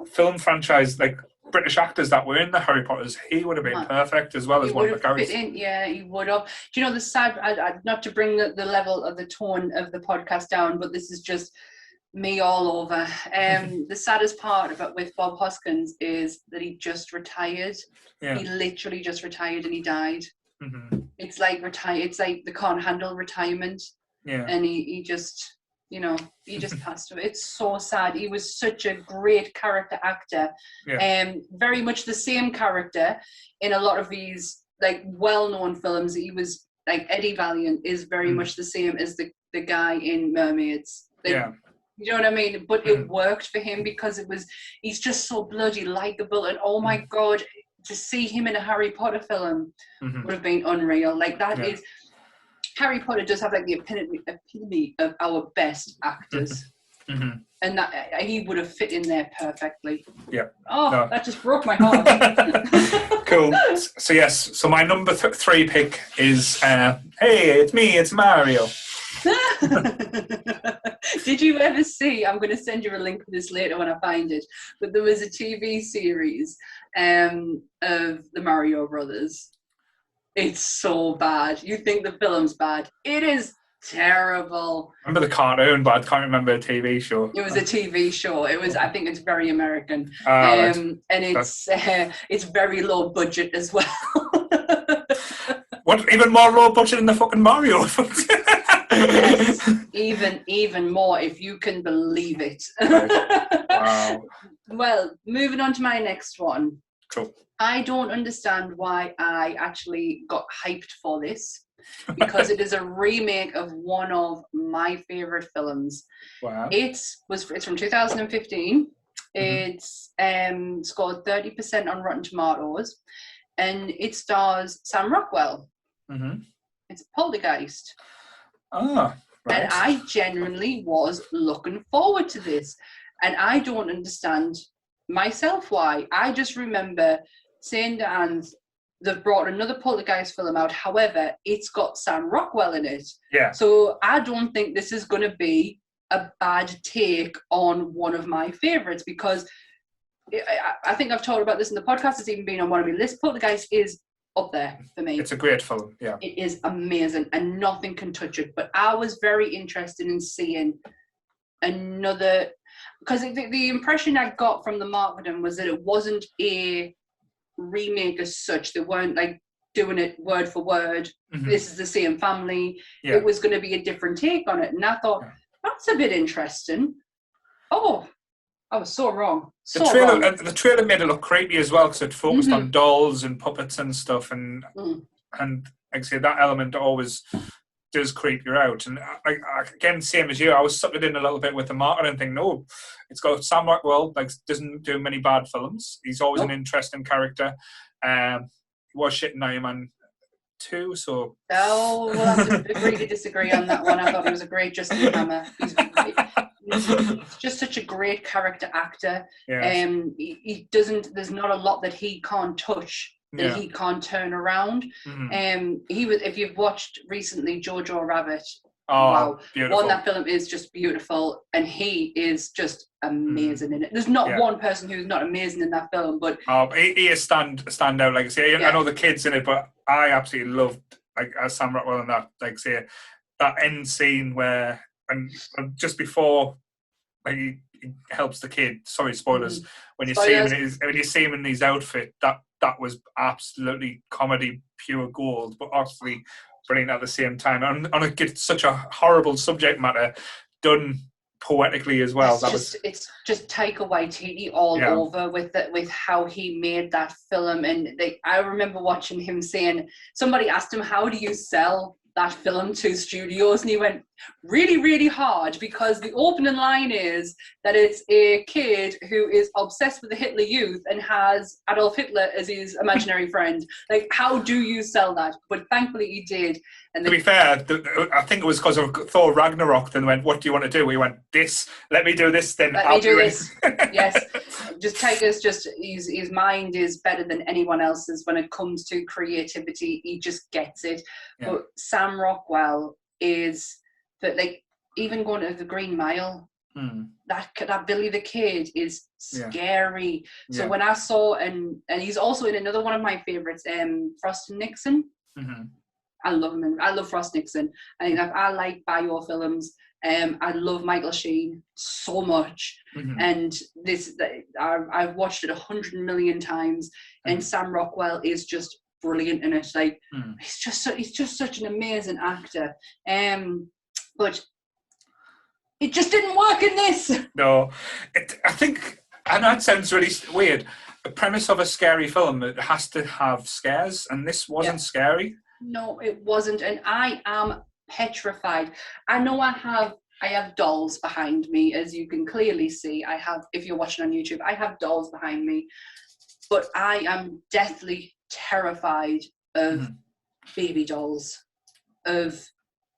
film franchise, like British actors that were in the Harry Potters, he would have been perfect as well as one of the characters. Yeah, he would have. Do you know the sad? Not to bring the level of the tone of the podcast down, but this is just me all over. The saddest part with Bob Hoskins is that he just retired. Yeah. He literally just retired and he died. Mm-hmm. It's like It's like they can't handle retirement. Yeah, and he just. He just passed away. It's so sad. He was such a great character actor. Yeah. Very much the same character in a lot of these well-known films. He was Eddie Valiant is very much the same as the guy in Mermaids. You know what I mean? But it worked for him because he's just so bloody likable, and oh my God, to see him in a Harry Potter film would have been unreal. Is Harry Potter does have the epitome of our best actors, and that he would have fit in there perfectly. Yeah. That just broke my heart. Cool. So yes, so my number 3 pick is hey, it's me, it's Mario. Did you ever see? I'm going to send you a link for this later when I find it. But there was a TV series of the Mario Brothers. It's so bad. You think the film's bad. It is terrible. I remember the cartoon, but I can't remember the TV show. It was a TV show. I think it's very American. Right. And it's very low budget as well. What? Even more low budget than the fucking Mario? Yes, even more, if you can believe it. Right. Wow. Well, moving on to my next one. Cool. I don't understand why I actually got hyped for this, because it is a remake of one of my favourite films. Wow. It's from 2015. It's scored 30% on Rotten Tomatoes, and it stars Sam Rockwell. It's Poltergeist. Ah, right. And I genuinely was looking forward to this. And I don't understand myself why. I just remember saying to Anne, they've brought another Poltergeist film out. However, it's got Sam Rockwell in it. Yeah. So I don't think this is going to be a bad take on one of my favourites, because I think I've talked about this in the podcast. It's even been on one of my lists. Poltergeist is up there for me. It's a great film, yeah. It is amazing and nothing can touch it. But I was very interested in seeing another, because the impression I got from the marketing was that it wasn't a remake as such. They weren't like doing it word for word. This is the same family. Yeah. It was going to be a different take on it. And I thought, that's a bit interesting. Oh, I was so wrong. The trailer made it look creepy as well, because it focused on dolls and puppets and stuff, and like I say, that element always does creep you out. And again, same as you, I was sucked in a little bit with the marketing thing. No, it's got Sam Rockwell, like, doesn't do many bad films. He's always an interesting character. He was shit in Iron Man 2, so... Oh, we'll have to agree to disagree on that one. I thought he was a great Justin Hammer. He's just such a great character actor. Yes. He doesn't. There's not a lot that he can't touch, that he can't turn around. He was. If you've watched recently Jojo Rabbit, wow, beautiful. That film is just beautiful, and he is just amazing in it. There's not one person who's not amazing in that film, but he is stand out. Like I say, I know the kids in it, but I absolutely loved Sam Rockwell in that. Like I say, that end scene where. And just before, like, he helps the kid. Sorry, spoilers. When you see him in his outfit, that was absolutely comedy, pure gold. But obviously, brilliant at the same time. And it's such a horrible subject matter, done poetically as well. It's just Taika Waititi all over with how he made that film. And I remember watching him saying, somebody asked him, "How do you sell that film to studios?" And he went, really, really hard, because the opening line is that it's a kid who is obsessed with the Hitler Youth and has Adolf Hitler as his imaginary friend. Like, how do you sell that? But thankfully he did. And to be fair, I think it was because of Thor Ragnarok. Then went, "What do you want to do?" We went, "This. Let me do this. Then let me do this." Yes, just Taika's his mind is better than anyone else's when it comes to creativity. He just gets it. Yeah. But Sam Rockwell is that, like, even going to the Green Mile. That Billy the Kid is scary. Yeah. So when I saw and he's also in another one of my favorites, Frost and Nixon. I love him. I love Frost Nixon. I like bio films. I love Michael Sheen so much, and I've watched it 100 million times. And Sam Rockwell is just brilliant in it. Like, he's just such an amazing actor. But it just didn't work in this. No, I think, and that sounds really weird. The premise of a scary film, it has to have scares, and this wasn't scary. No, it wasn't, and I am petrified. I know I have dolls behind me, as you can clearly see. I have, if you're watching on YouTube, I have dolls behind me, but I am deathly terrified of baby dolls, of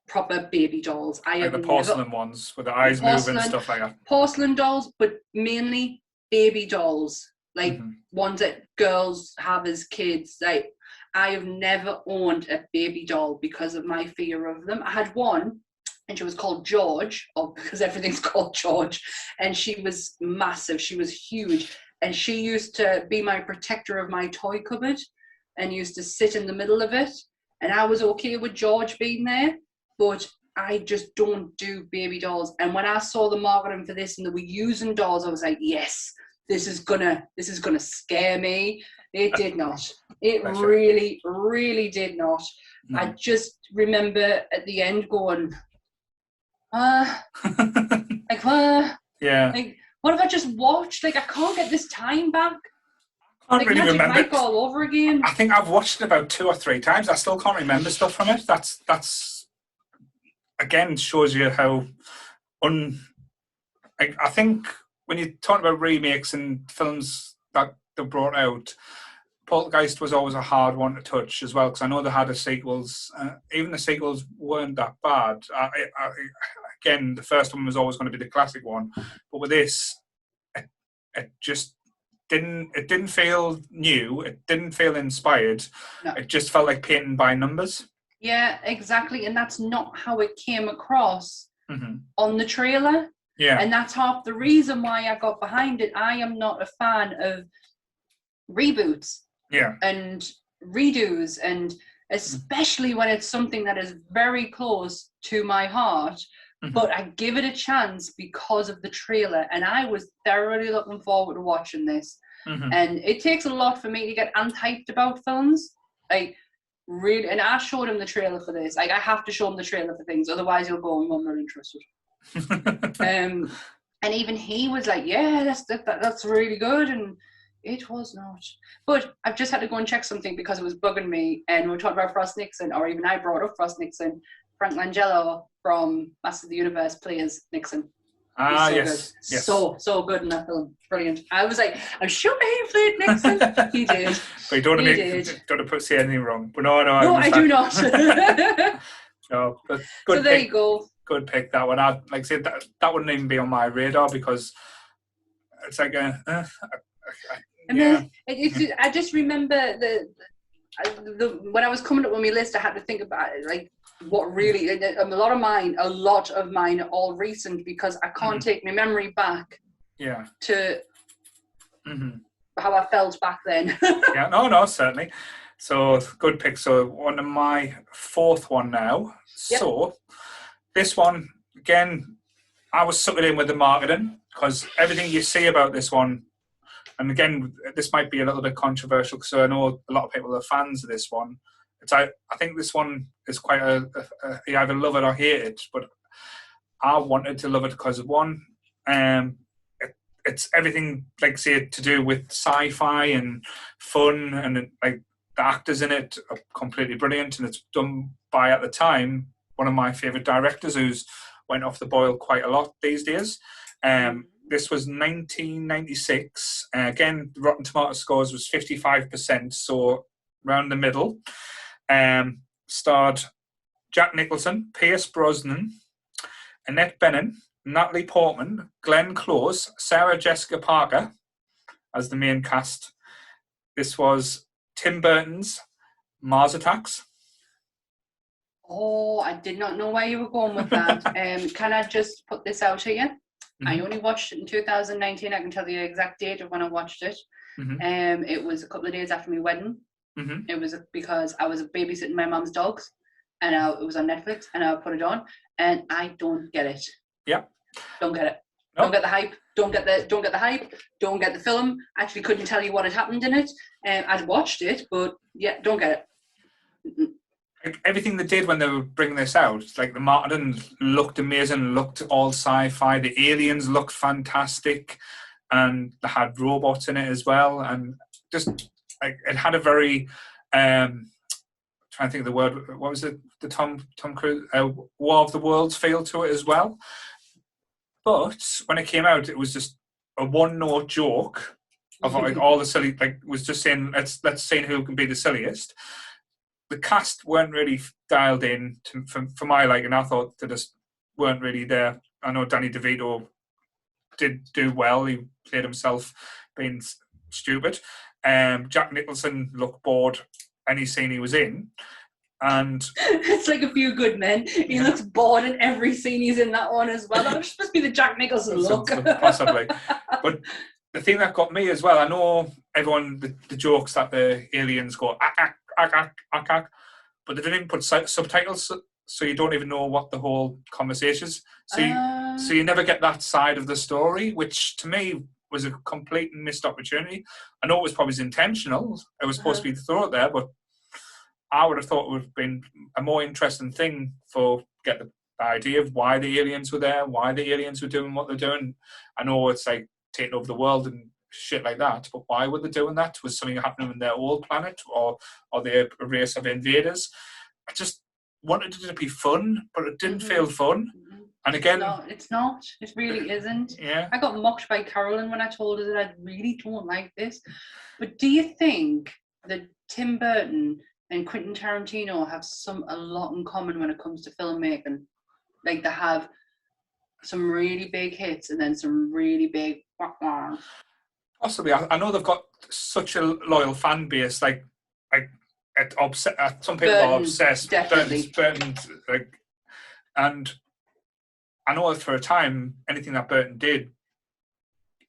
proper baby dolls. I have the porcelain ones with the eyes moving and stuff like that. Porcelain dolls, but mainly baby dolls, like ones that girls have as kids. Like, I have never owned a baby doll because of my fear of them. I had one, and she was called George, because everything's called George, and she was massive. She was huge, and she used to be my protector of my toy cupboard and used to sit in the middle of it, and I was okay with George being there, but I just don't do baby dolls. And when I saw the marketing for this and they were using dolls, I was like, yes, this is gonna scare me. It did not. It really, really did not. No. I just remember at the end going, like, yeah. Like, what have I just watched? Like, I can't get this time back. I can't really Magic remember Mike all over again. I think I've watched it about 2 or 3 times. I still can't remember stuff from it. That's again shows you how I think when you talk about remakes and films that they brought out, Poltergeist was always a hard one to touch as well, because I know they had sequels. Even the sequels weren't that bad. Again, the first one was always going to be the classic one, but with this, it just didn't feel new. It didn't feel inspired. No. It just felt like painting by numbers. Yeah, exactly, and that's not how it came across on the trailer. Yeah, and that's half the reason why I got behind it. I am not a fan of reboots. Yeah, and redos, and especially when it's something that is very close to my heart. But I give it a chance because of the trailer, and I was thoroughly looking forward to watching this. And it takes a lot for me to get hyped about films. Like, really, and I showed him the trailer for this. Like, I have to show him the trailer for things, otherwise he'll go, I'm not interested. And even he was like, yeah, that's really good, and it was not. But I've just had to go and check something because it was bugging me, and we were talking about Frost Nixon, or even I brought up Frost Nixon. Frank Langella from Masters of the Universe plays Nixon. Ah, so yes, good. yes. So good in that film. Brilliant. I was like, I'm sure he played Nixon. He did. But you don't want to say anything wrong. But no, I do not. No, but good. So there you go. Good pick, that one. Like I said, that wouldn't even be on my radar, because it's like and then I just remember the when I was coming up with my list, I had to think about it, like what really. A lot of mine are all recent, because I can't take my memory back. Yeah. To how I felt back then. Yeah. No, certainly. So good pick. So on to my fourth one now. Yep. So this one again, I was sucking in with the marketing, because everything you see about this one. And again, this might be a little bit controversial, because I know a lot of people are fans of this one. I think this one is quite you either love it or hate it, but I wanted to love it because of one, it's everything, like say, to do with sci-fi and fun, and like the actors in it are completely brilliant, and it's done by, at the time, one of my favourite directors, who's went off the boil quite a lot these days. This was 1996. Again, the Rotten Tomato scores was 55%, so around the middle. Starred Jack Nicholson, Pierce Brosnan, Annette Bening, Natalie Portman, Glenn Close, Sarah Jessica Parker as the main cast. This was Tim Burton's Mars Attacks. Oh, I did not know where you were going with that. Can I just put this out here? I only watched it in 2019. I can tell you the exact date of when I watched it. It was a couple of days after my wedding. It was because I was babysitting my mum's dogs, and it was on Netflix, and I put it on, and I don't get it. Yeah. Don't get it. Nope. Don't get the hype. Don't get the hype. Don't get the film. Actually, couldn't tell you what had happened in it. I'd watched it, but yeah, don't get it. Everything they did when they were bringing this out, like the marketing looked amazing, looked all sci-fi. The aliens looked fantastic, and they had robots in it as well. And just like it had a very, trying to think of the word. What was it? The Tom Cruise War of the Worlds feel to it as well. But when it came out, it was just a one-note joke of like all the silly. Like was just saying, let's see who can be the silliest. The cast weren't really dialed in for my liking. I thought they just weren't really there. I know Danny DeVito did do well. He played himself being stupid. Jack Nicholson looked bored any scene he was in. And it's like A Few Good Men. He looks bored in every scene he's in that one as well. That was supposed to be the Jack Nicholson look. Possibly. But the thing that got me as well, I know everyone, the jokes that the aliens go, but they didn't even put subtitles, so you don't even know what the whole conversation is. So you never get that side of the story, which to me was a complete missed opportunity. I know it was probably intentional. It was supposed to be thrown there, but I would have thought it would have been a more interesting thing for get the idea of why the aliens were there, why the aliens were doing what they're doing. I know it's like taking over the world and shit like that, but why were they doing that? Was something happening on their old planet, or they a race of invaders? I just wanted it to be fun, but it didn't feel fun. And again, no, it's not. It really isn't. Yeah. I got mocked by Carolyn when I told her that I really don't like this. But do you think that Tim Burton and Quentin Tarantino have a lot in common when it comes to filmmaking? Like, they have some really big hits and then some really big Possibly. I know they've got such a loyal fan base. Like some people are obsessed. Definitely. Burton, and I know for a time anything that Burton did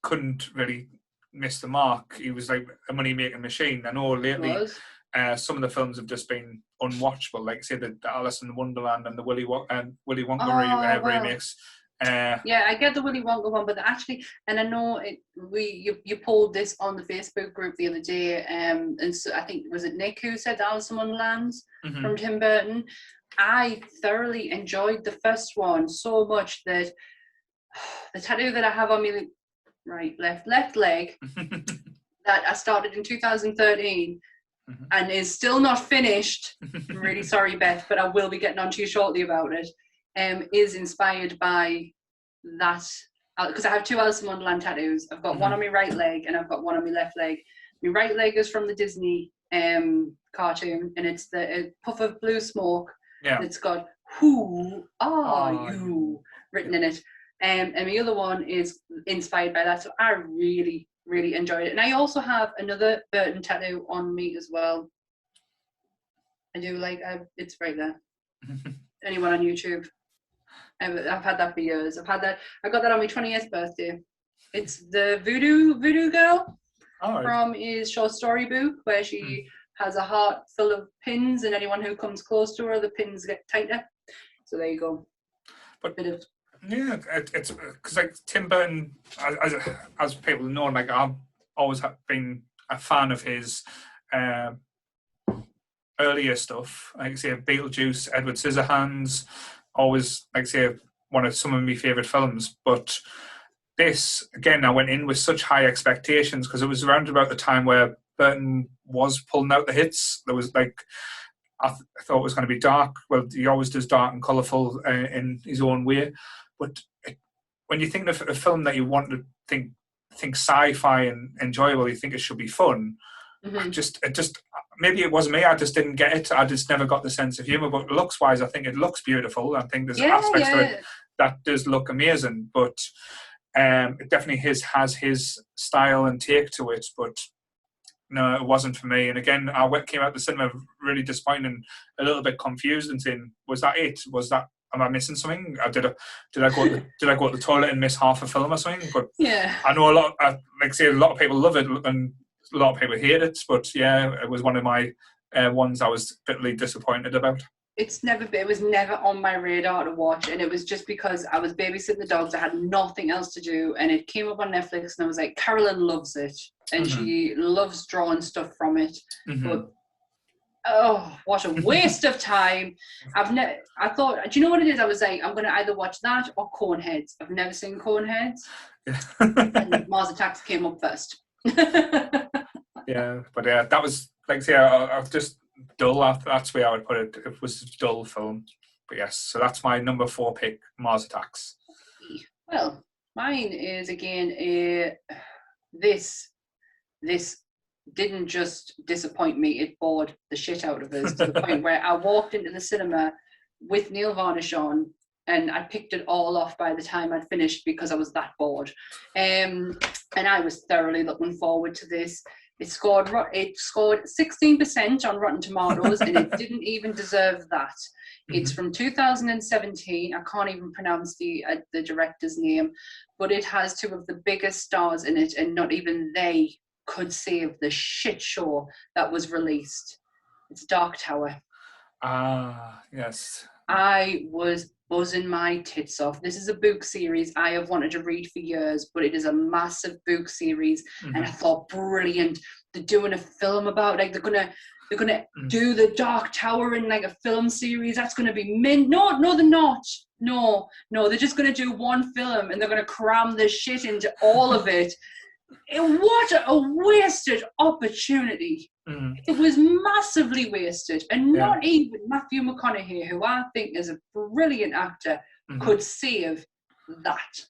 couldn't really miss the mark. He was like a money-making machine. I know lately some of the films have just been unwatchable, like say the Alice in Wonderland and the Willy Wonka remakes. Yeah, I get the Willy Wonka one, but actually, and I know you pulled this on the Facebook group the other day, and so I think, was it Nick who said Alice in Wonderland from Tim Burton? I thoroughly enjoyed the first one so much that the tattoo that I have on my left leg that I started in 2013 and is still not finished. I'm really sorry, Beth, but I will be getting on to you shortly about it. Is inspired by that, because I have two Alice in Wonderland tattoos. I've got one on my right leg and I've got one on my left leg. My right leg is from the Disney cartoon, and it's the puff of blue smoke. Yeah. It's got "Who are you?" written in it. And my other one is inspired by that. So I really, really enjoyed it. And I also have another Burton tattoo on me as well. I do it's right there. Anyone on YouTube? I've had that for years. I got that on my 20th birthday. It's the Voodoo Girl from his short story book, where she has a heart full of pins, and anyone who comes close to her, the pins get tighter. So there you go. But it's because like Tim Burton, as people know, like I've always been a fan of his earlier stuff. Like say Beetlejuice, Edward Scissorhands, always like say some of my favourite films. But this again, I went in with such high expectations because it was around about the time where Burton was pulling out the hits. There was like I thought it was going to be dark. Well, he always does dark and colourful in his own way. But when you think of a film that you want to think sci-fi and enjoyable, you think it should be fun. It just maybe it wasn't me. I just didn't get it. I just never got the sense of humour. But looks-wise, I think it looks beautiful. I think there's aspects to it that does look amazing. But it definitely has his style and take to it. But no, it wasn't for me. And again, I came out the cinema really disappointed and a little bit confused and saying, "Was that it? Am I missing something? Did I go to the toilet and miss half a film or something?" But I know a lot of people love it and a lot of people hate it. But yeah, it was one of my ones I was bitterly disappointed about. It was never on my radar to watch, and it was just because I was babysitting the dogs. I had nothing else to do, and it came up on Netflix, and I was like, Carolyn loves it, and she loves drawing stuff from it. But what a waste of time! I thought, do you know what it is? I was like, I'm going to either watch that or Coneheads. I've never seen Coneheads. And Mars Attacks came up first. Yeah, but that was like, say, I've just dull. That's where I would put it. It was a dull film. But yes, so that's my number 4 pick, Mars Attacks. Well, mine is again this didn't just disappoint me, it bored the shit out of us to the point where I walked into the cinema with Neil Varnish on, and I picked it all off by the time I'd finished because I was that bored. And I was thoroughly looking forward to this. It scored 16% on Rotten Tomatoes, and it didn't even deserve that. It's from 2017. I can't even pronounce the director's name, but it has 2 of the biggest stars in it, and not even they could save the shit show that was released. It's Dark Tower. Yes. I was buzzing my tits off. This is a book series I have wanted to read for years, but it is a massive book series, and I thought, brilliant. They're doing a film about it. Like, they're gonna They're going to do the Dark Tower in like a film series. That's going to be No, they're not. No, they're just going to do one film and they're going to cram this shit into all of it. What a wasted opportunity. It was massively wasted. And not even Matthew McConaughey, who I think is a brilliant actor, could save that.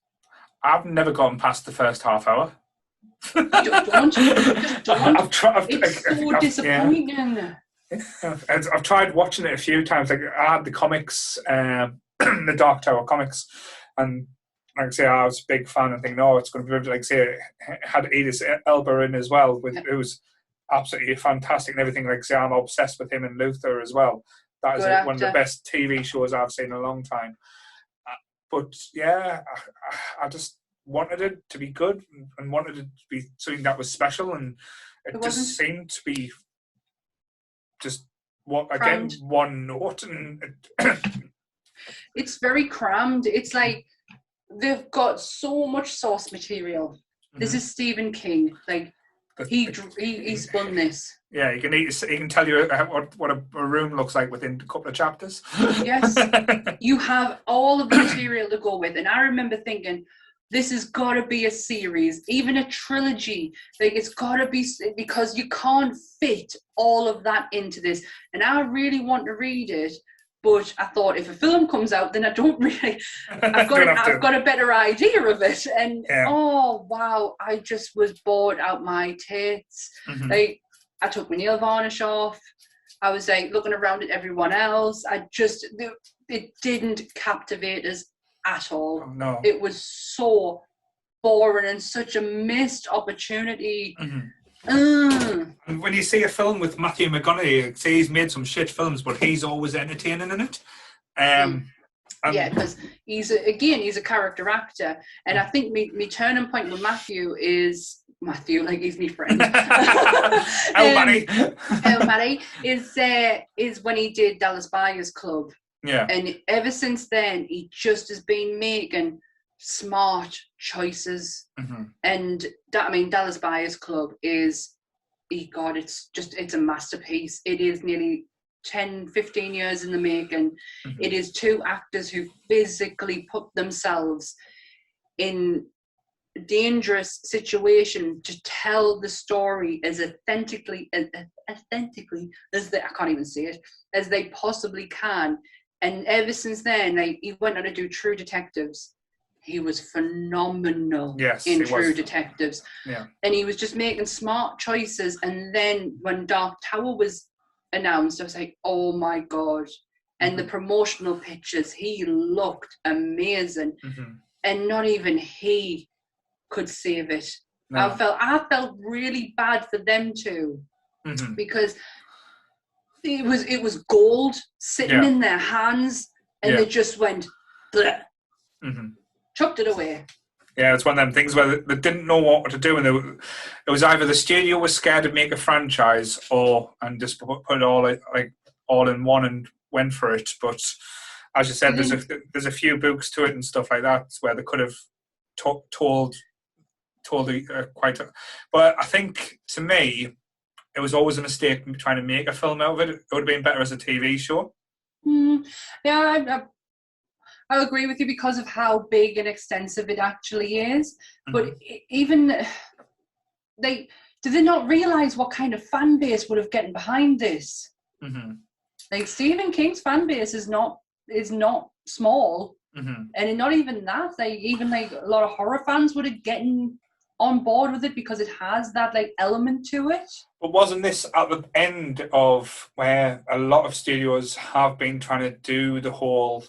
I've never gotten past the first half hour. Don't. Just don't. It's so disappointing. Yeah. I've tried watching it a few times. Like I had the comics, the Dark Tower comics, and like I say, I was a big fan and think, no, it's going to be like say it had Idris Elba in as well, who's absolutely fantastic and everything. Like say, I'm obsessed with him and Luther as well. That is one of the best TV shows I've seen in a long time. But yeah, I just wanted it to be good and wanted it to be something that was special, and it just seemed to be just crammed. One note, and it's very crammed. It's like they've got so much source material. This is Stephen King. Like he spun this. Yeah, he can tell you what a room looks like within a couple of chapters. Yes, you have all of the material to go with, and I remember thinking, this has got to be a series, even a trilogy. Like it's got to be, because you can't fit all of that into this. And I really want to read it, but I thought if a film comes out, then I don't really. I've got a better idea of it. And oh wow, I just was bored out my tits. Like I took my nail varnish off. I was like looking around at everyone else. It didn't captivate us at all. Oh, no. It was so boring and such a missed opportunity. And when you see a film with Matthew McConaughey, say he's made some shit films, but he's always entertaining in it. Because he's a character actor, and I think my turning point with Matthew, like he's my friend. Matty is when he did Dallas Buyers Club. Yeah. And ever since then, he just has been making smart choices. And Dallas Buyers Club it's a masterpiece. It is nearly 10, 15 years in the making. It is two actors who physically put themselves in a dangerous situation to tell the story as authentically as they, I can't even say it, as they possibly can. And ever since then, he went on to do True Detectives. He was phenomenal in True Detectives. Yeah. And he was just making smart choices. And then when Dark Tower was announced, I was like, oh my God. And the promotional pictures, he looked amazing. And not even he could save it. No. I felt really bad for them too. Because it was gold sitting in their hands, and they just went chucked it away. Yeah, it's one of them things where they didn't know what to do, and it was either the studio was scared to make a franchise, and just put it all in one and went for it. But as you said, there's a few books to it and stuff like that where they could have told but I think, to me, it was always a mistake trying to make a film out of it. It would have been better as a TV show. Yeah, I agree with you because of how big and extensive it actually is. But even did they not realise what kind of fan base would have gotten behind this? Like Stephen King's fan base is not small, and not even that. Even a lot of horror fans would have gotten on board with it because it has that element to it. But wasn't this at the end of where a lot of studios have been trying to do the whole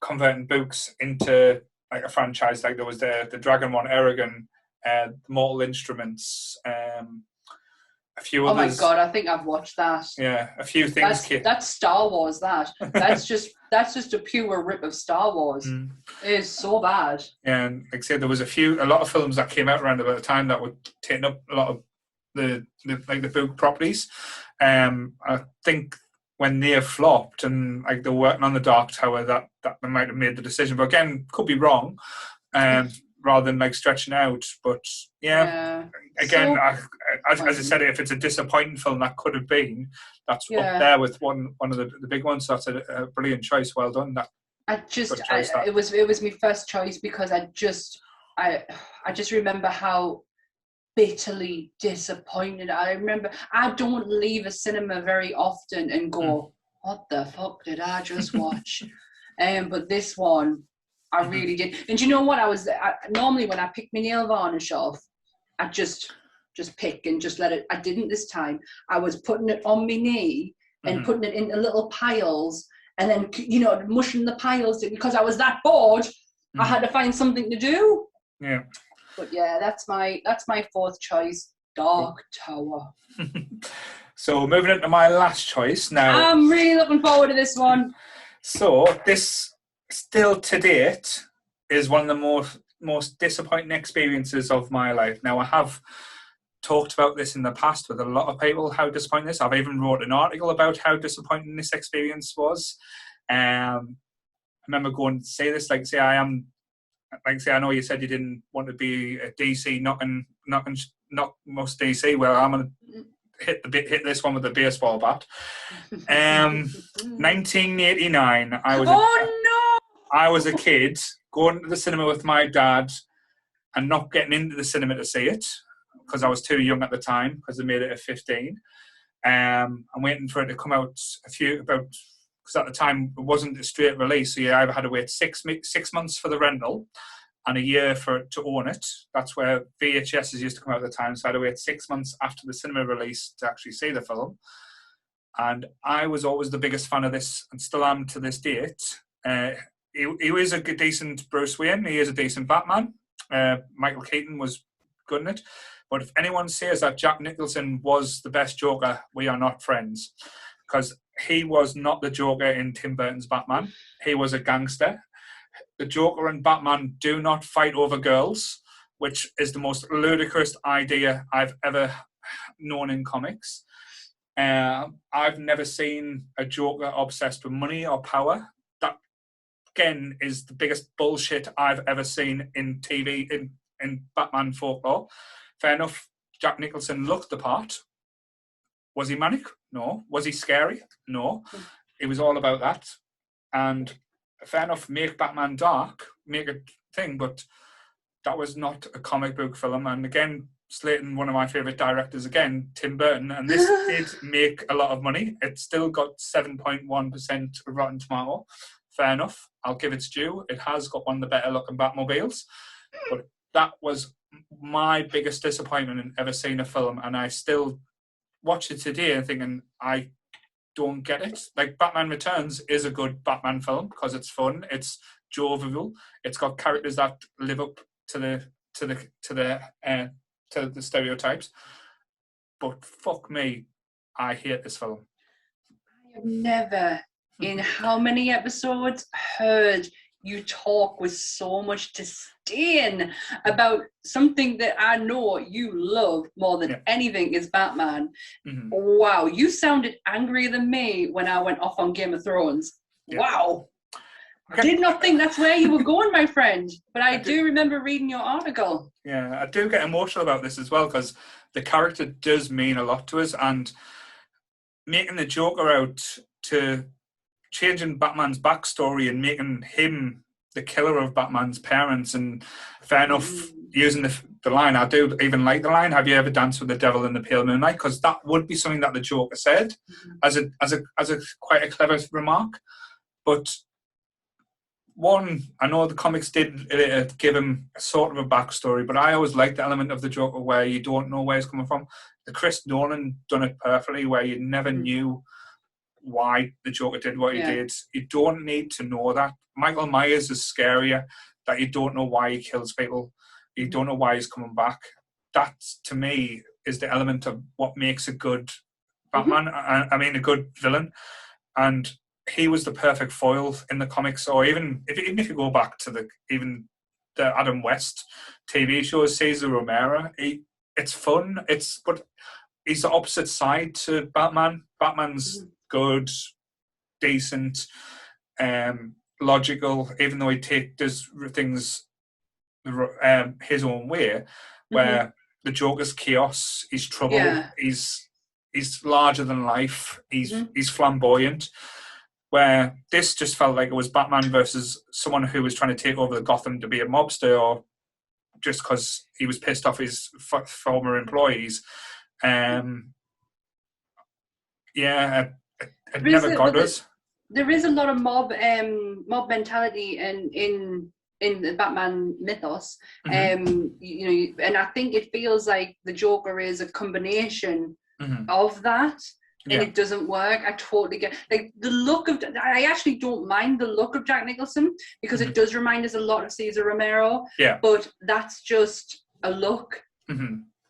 converting books into a franchise? Like there was the Dragon one, Eragon, the Mortal Instruments, a few others. Oh my God, I think I've watched that. Yeah, a few things. That's Star Wars. That's just a pure rip of Star Wars. It is so bad. Yeah, and like I said, there was a lot of films that came out around about the time that were taking up a lot of the book properties. I think when they flopped and they were working on the Dark Tower, that they might have made the decision. But again, could be wrong. rather than like stretching out. But yeah. Again, so, as I said, if it's a disappointing film that could have been, that's up there with one of the big ones. So that's a brilliant choice. Well done. It was my first choice because I just remember how bitterly disappointed. I remember I don't leave a cinema very often and go, what the fuck did I just watch? But this one, I really did. And you know what? Normally when I pick my nail varnish off, I just pick and just let it. I didn't this time. I was putting it on my knee and putting it into little piles and then, mushing the piles because I was that bored. I had to find something to do. Yeah. But yeah, that's my fourth choice, Dark Tower. So moving into my last choice now. I'm really looking forward to this one. So this, still to date, is one of the most disappointing experiences of my life. Now, I have talked about this in the past with a lot of people, how disappointing this. I've even wrote an article about how disappointing this experience was. I remember going to say this, I know you said you didn't want to be a DC knock most DC. Well, I'm going to hit this one with a baseball bat. 1989. I was a kid going to the cinema with my dad and not getting into the cinema to see it because I was too young at the time because they made it at 15. I'm waiting for it to come out because at the time it wasn't a straight release, so you either had to wait 6 months for the rental and a year for it to own it. That's where VHSs used to come out at the time, so I had to wait 6 months after the cinema release to actually see the film. And I was always the biggest fan of this, and still am to this date. He was a decent Bruce Wayne. He is a decent Batman. Michael Keaton was good in it. But if anyone says that Jack Nicholson was the best Joker, we are not friends. Because he was not the Joker in Tim Burton's Batman. He was a gangster. The Joker and Batman do not fight over girls, which is the most ludicrous idea I've ever known in comics. I've never seen a Joker obsessed with money or power. That, again, is the biggest bullshit I've ever seen in TV, in Batman folklore. Fair enough, Jack Nicholson looked the part. Was he manic? No. Was he scary? No. It was all about that. And fair enough, make Batman dark, make a thing, but that was not a comic book film. And again, slating one of my favourite directors again, Tim Burton, and this did make a lot of money. It still got 7.1% Rotten Tomato. Fair enough, I'll give it due. It has got one of the better looking Batmobiles. But that was my biggest disappointment in ever seeing a film, and I still watch it today and thinking, I don't get it. Like, Batman Returns is a good Batman film because it's fun, it's jovial, it's got characters that live up to the stereotypes. But fuck me, I hate this film. I have never, in how many episodes, heard you talk with so much disdain about something that I know you love more than anything is Batman. Mm-hmm. Wow, you sounded angrier than me when I went off on Game of Thrones. Yeah. Wow. I did not think that's where you were going, my friend, but I do remember reading your article. Yeah, I do get emotional about this as well because the character does mean a lot to us, and making the Joker out to changing Batman's backstory and making him the killer of Batman's parents, and fair enough, using the line, I do even like the line, have you ever danced with the devil in the pale moonlight? Because that would be something that the Joker said as a quite a clever remark. But one, I know the comics did give him a sort of a backstory, but I always liked the element of the Joker where you don't know where he's coming from. The Chris Nolan done it perfectly, where you never knew why the Joker did what he did. You don't need to know that. Michael Myers is scarier, that you don't know why he kills people. You don't know why he's coming back. That, to me, is the element of what makes a good Batman. I mean, a good villain. And he was the perfect foil in the comics. Or even if you go back to the Adam West TV shows, Cesar Romero, it's fun. But he's the opposite side to Batman. Batman's good, decent, logical, even though he does things his own way, where the Joker's chaos, he's trouble, he's larger than life, he's flamboyant. Where this just felt like it was Batman versus someone who was trying to take over the Gotham to be a mobster, or just because he was pissed off his former employees. It never got us. There is a lot of mob mentality in the Batman mythos, and I think it feels like the Joker is a combination of that. And it doesn't work. I totally get like the look of. I actually don't mind the look of Jack Nicholson because it does remind us a lot of Cesar Romero. Yeah. But that's just a look.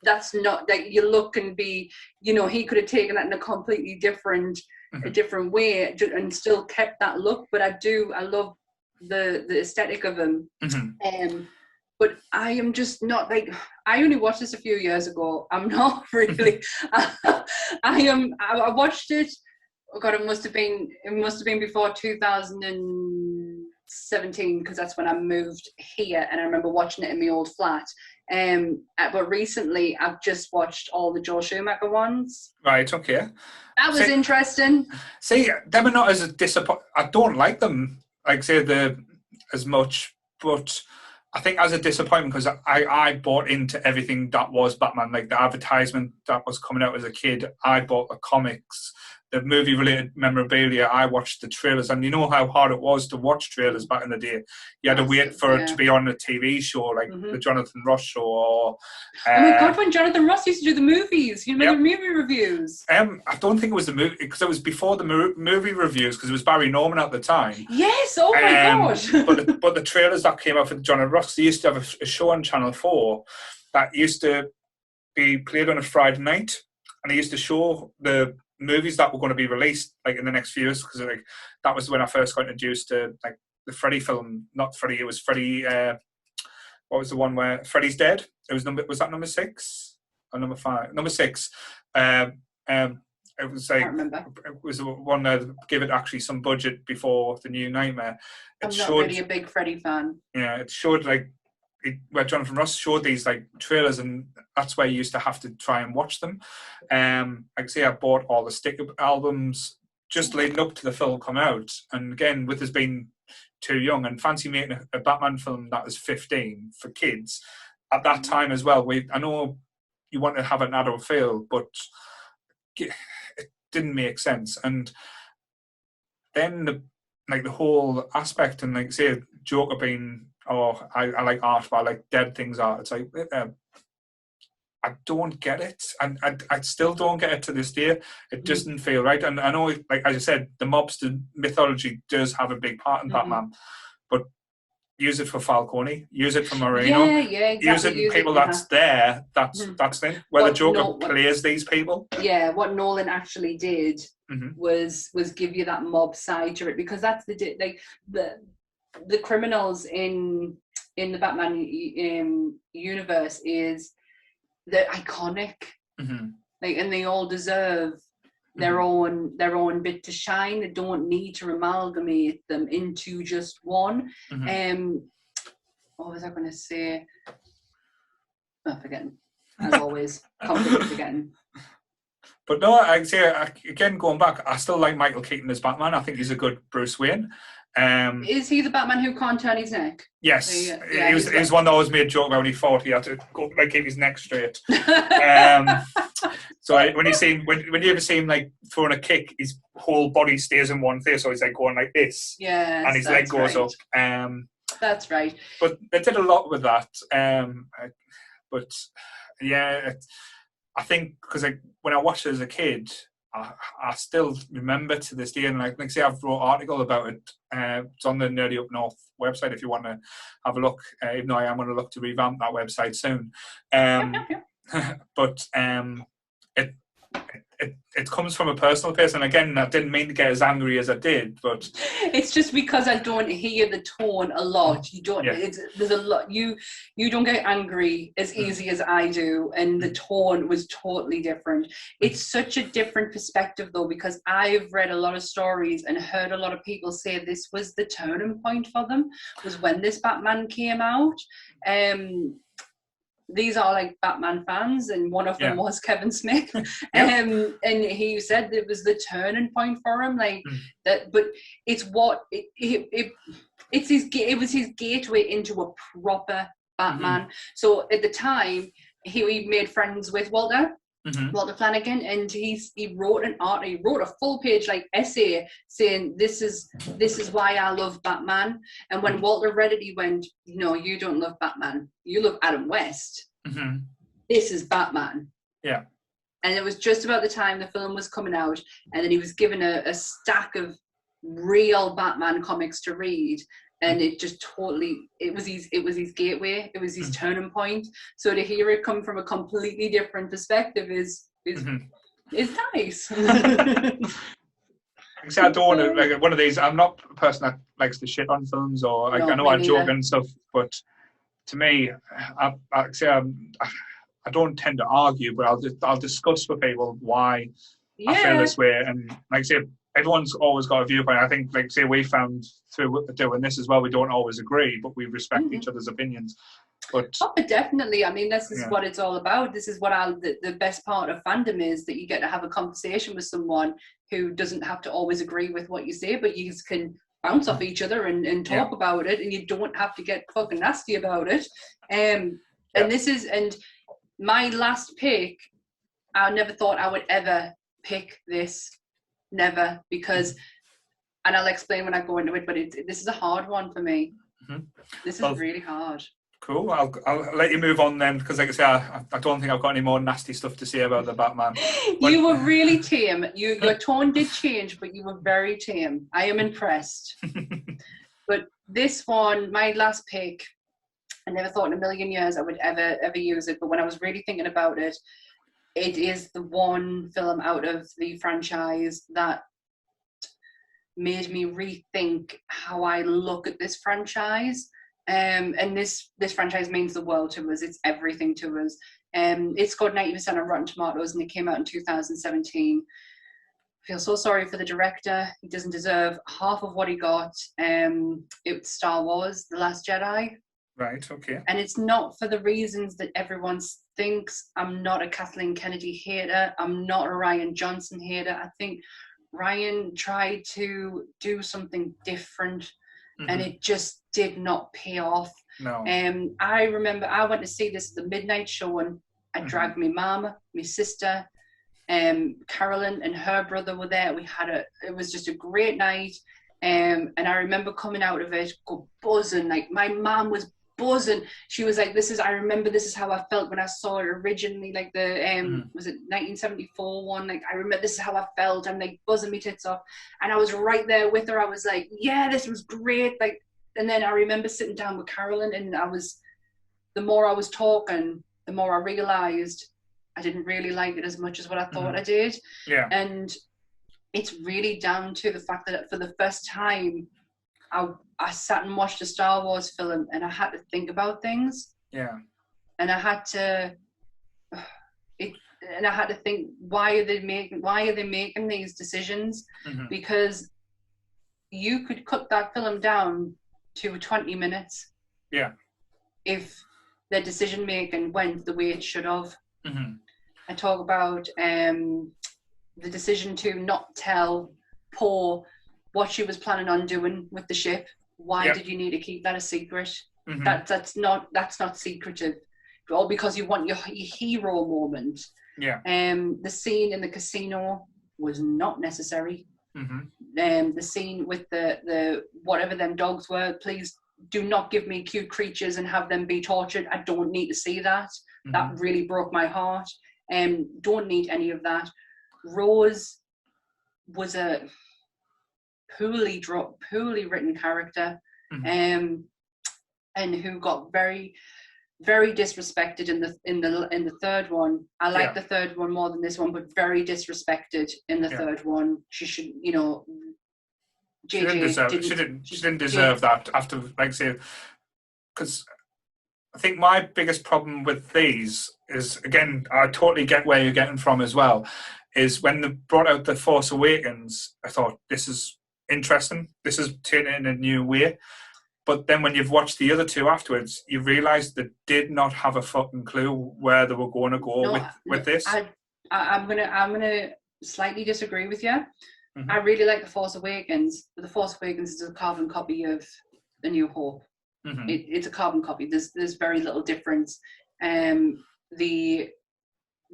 That's not like your look can be. He could have taken that in a completely different way and still kept that look. But I love the aesthetic of him. But I am just not like. I only watched this a few years ago. I'm not really. I watched it. Oh God, it must have been before 2017 because that's when I moved here, and I remember watching it in my old flat. But recently, I've just watched all the Joel Schumacher ones. Right. Okay. That was interesting. See, them are not as disappointing. I don't like them. Like say as much, but. I think as a disappointment because I bought into everything that was Batman, like the advertisement that was coming out as a kid. I bought the comics, the movie-related memorabilia. I watched the trailers, and you know how hard it was to watch trailers back in the day. You had to wait for it to be on a TV show, like the Jonathan Ross show. Or, oh my God, when Jonathan Ross used to do the movies, the movie reviews. I don't think it was the movie, because it was before the movie reviews, because it was Barry Norman at the time. Yes, oh my gosh. but the trailers that came out for Jonathan Ross, they used to have a show on Channel 4 that used to be played on a Friday night, and they used to show the movies that were going to be released like in the next few years, because like that was when I first got introduced to like the Freddy film. Not Freddy, it was Freddy. What was the one where Freddy's Dead? It was number 6 or number 5? Number 6. It was like, I can't remember. It was the one that gave it actually some budget before the New Nightmare. I'm not really a big Freddy fan. Yeah, it showed like where Jonathan Ross showed these like trailers, and that's where you used to have to try and watch them. Like I say, I bought all the sticker albums just leading up to the film come out, and again with us being too young and fancy making a Batman film that was 15 for kids at that time as well. I know you want to have an adult feel, but it didn't make sense. And then the whole aspect, and like say Joker being, I like art, but I like dead things art. It's like I don't get it, and I still don't get it to this day. It doesn't feel right. And I know, like as I said, the mobster mythology does have a big part in Batman, but use it for Falcone, use it for Moreno, exactly. Use it in people that's there. That's thing where the Joker plays these people. Yeah, what Nolan actually did was give you that mob side to it, because that's the criminals in the Batman universe is they're iconic, like, and they all deserve their own bit to shine. They don't need to amalgamate them into just one. What was I going to say? I'm forgetting, as always. Completely forgetting. But no, I'd say, again, going back, I still like Michael Keaton as Batman. I think he's a good Bruce Wayne. Is he the Batman who can't turn his neck? Yes. He was one that always made a joke about when he fought, he had to go, like, keep his neck straight. So when you ever see him like throwing a kick, his whole body stays in one place, so he's like going like this. Yes, and his leg goes up. That's right. But they did a lot with that. But yeah, I think because when I watched it as a kid, I still remember to this day, and like say I've wrote an article about it. It's on the Nerdy Up North website if you want to have a look. Even though I am going to look to revamp that website soon. But it comes from a personal place. And again, I didn't mean to get as angry as I did, but it's just because I don't hear the tone a lot. You don't. Yeah. There's a lot. You don't get angry as easy as I do, and the tone was totally different. It's such a different perspective though, because I've read a lot of stories and heard a lot of people say this was the turning point for them, was when this Batman came out. These are like Batman fans, and one of them was Kevin Smith. And he said it was the turning point for him, like that. But it's what it was his gateway into a proper Batman. So at the time, he made friends with Walter Flanagan, and he wrote a full page like essay saying this is why I love Batman. And when Walter read it, he went, "No, you don't love Batman. You love Adam West. This is Batman." Yeah. And it was just about the time the film was coming out, and then he was given a stack of real Batman comics to read. And it just totally, it was his gateway, it was his turning point. So to hear it come from a completely different perspective is nice. See, I don't want to, like, one of these, I'm not a person that likes to shit on films, or like, I know I joke and stuff, but to me, I don't tend to argue, but I'll discuss with people why I feel this way. And like I say, everyone's always got a viewpoint. I think, like say, we found through doing this as well, we don't always agree, but we respect each other's opinions. But definitely, I mean, this is what it's all about. This is what the best part of fandom is, that you get to have a conversation with someone who doesn't have to always agree with what you say, but you can bounce off each other and talk about it, and you don't have to get fucking nasty about it. And my last pick, I never thought I would ever pick this. Never, because, and I'll explain when I go into it, but this is a hard one for me. This is really hard. Cool. I'll let you move on then, because like I say, I don't think I've got any more nasty stuff to say about the Batman. You were really tame. Your tone did change, but you were very tame. I am impressed. But this one, my last pick, I never thought in a million years I would ever use it, but when I was really thinking about it, it is the one film out of the franchise that made me rethink how I look at this franchise. And this franchise means the world to us. It's everything to us. It scored 90% on Rotten Tomatoes, and it came out in 2017. I feel so sorry for the director. He doesn't deserve half of what he got. It's Star Wars: The Last Jedi. Right, okay. And it's not for the reasons that everyone thinks. I'm not a Kathleen Kennedy hater. I'm not a Rian Johnson hater. I think Rian tried to do something different, and it just did not pay off. No. I remember I went to see this the midnight show, and I dragged my mum, my sister, Carolyn and her brother were there. It was just a great night. And I remember coming out of it, buzzing. Like, my mum was buzzing. She was like, I remember this is how I felt when I saw it originally, like the was it 1974 one, like I remember this is how I felt. I'm like buzzing my tits off, and I was right there with her. I was like, yeah, this was great. Like, and then I remember sitting down with Carolyn, and the more I was talking, the more I realized I didn't really like it as much as what I thought I did. Yeah. And it's really down to the fact that for the first time I sat and watched a Star Wars film, and I had to think about things. Yeah. And I had to think, why are they making these decisions? Because you could cut that film down to 20 minutes. Yeah. If their decision making went the way it should have. I talk about the decision to not tell Poe what she was planning on doing with the ship. Why did you need to keep that a secret? That's not secretive. All because you want your hero moment. Yeah. The scene in the casino was not necessary. The scene with the whatever them dogs were, please do not give me cute creatures and have them be tortured. I don't need to see that. That really broke my heart. Don't need any of that. Rose was a poorly written character, and who got very very disrespected in the third one. I like the third one more than this one, but very disrespected in the third one. She should, you know, she didn't deserve that after, like, say, because I think my biggest problem with these is, again, I totally get where you're getting from as well, is when they brought out The Force Awakens, I thought, this is interesting. This is turning in a new way. But then when you've watched the other two afterwards, you realise they did not have a fucking clue where they were going to go with this. I'm gonna slightly disagree with you. Mm-hmm. I really like The Force Awakens, but The Force Awakens is a carbon copy of A New Hope. Mm-hmm. It's a carbon copy. There's very little difference. The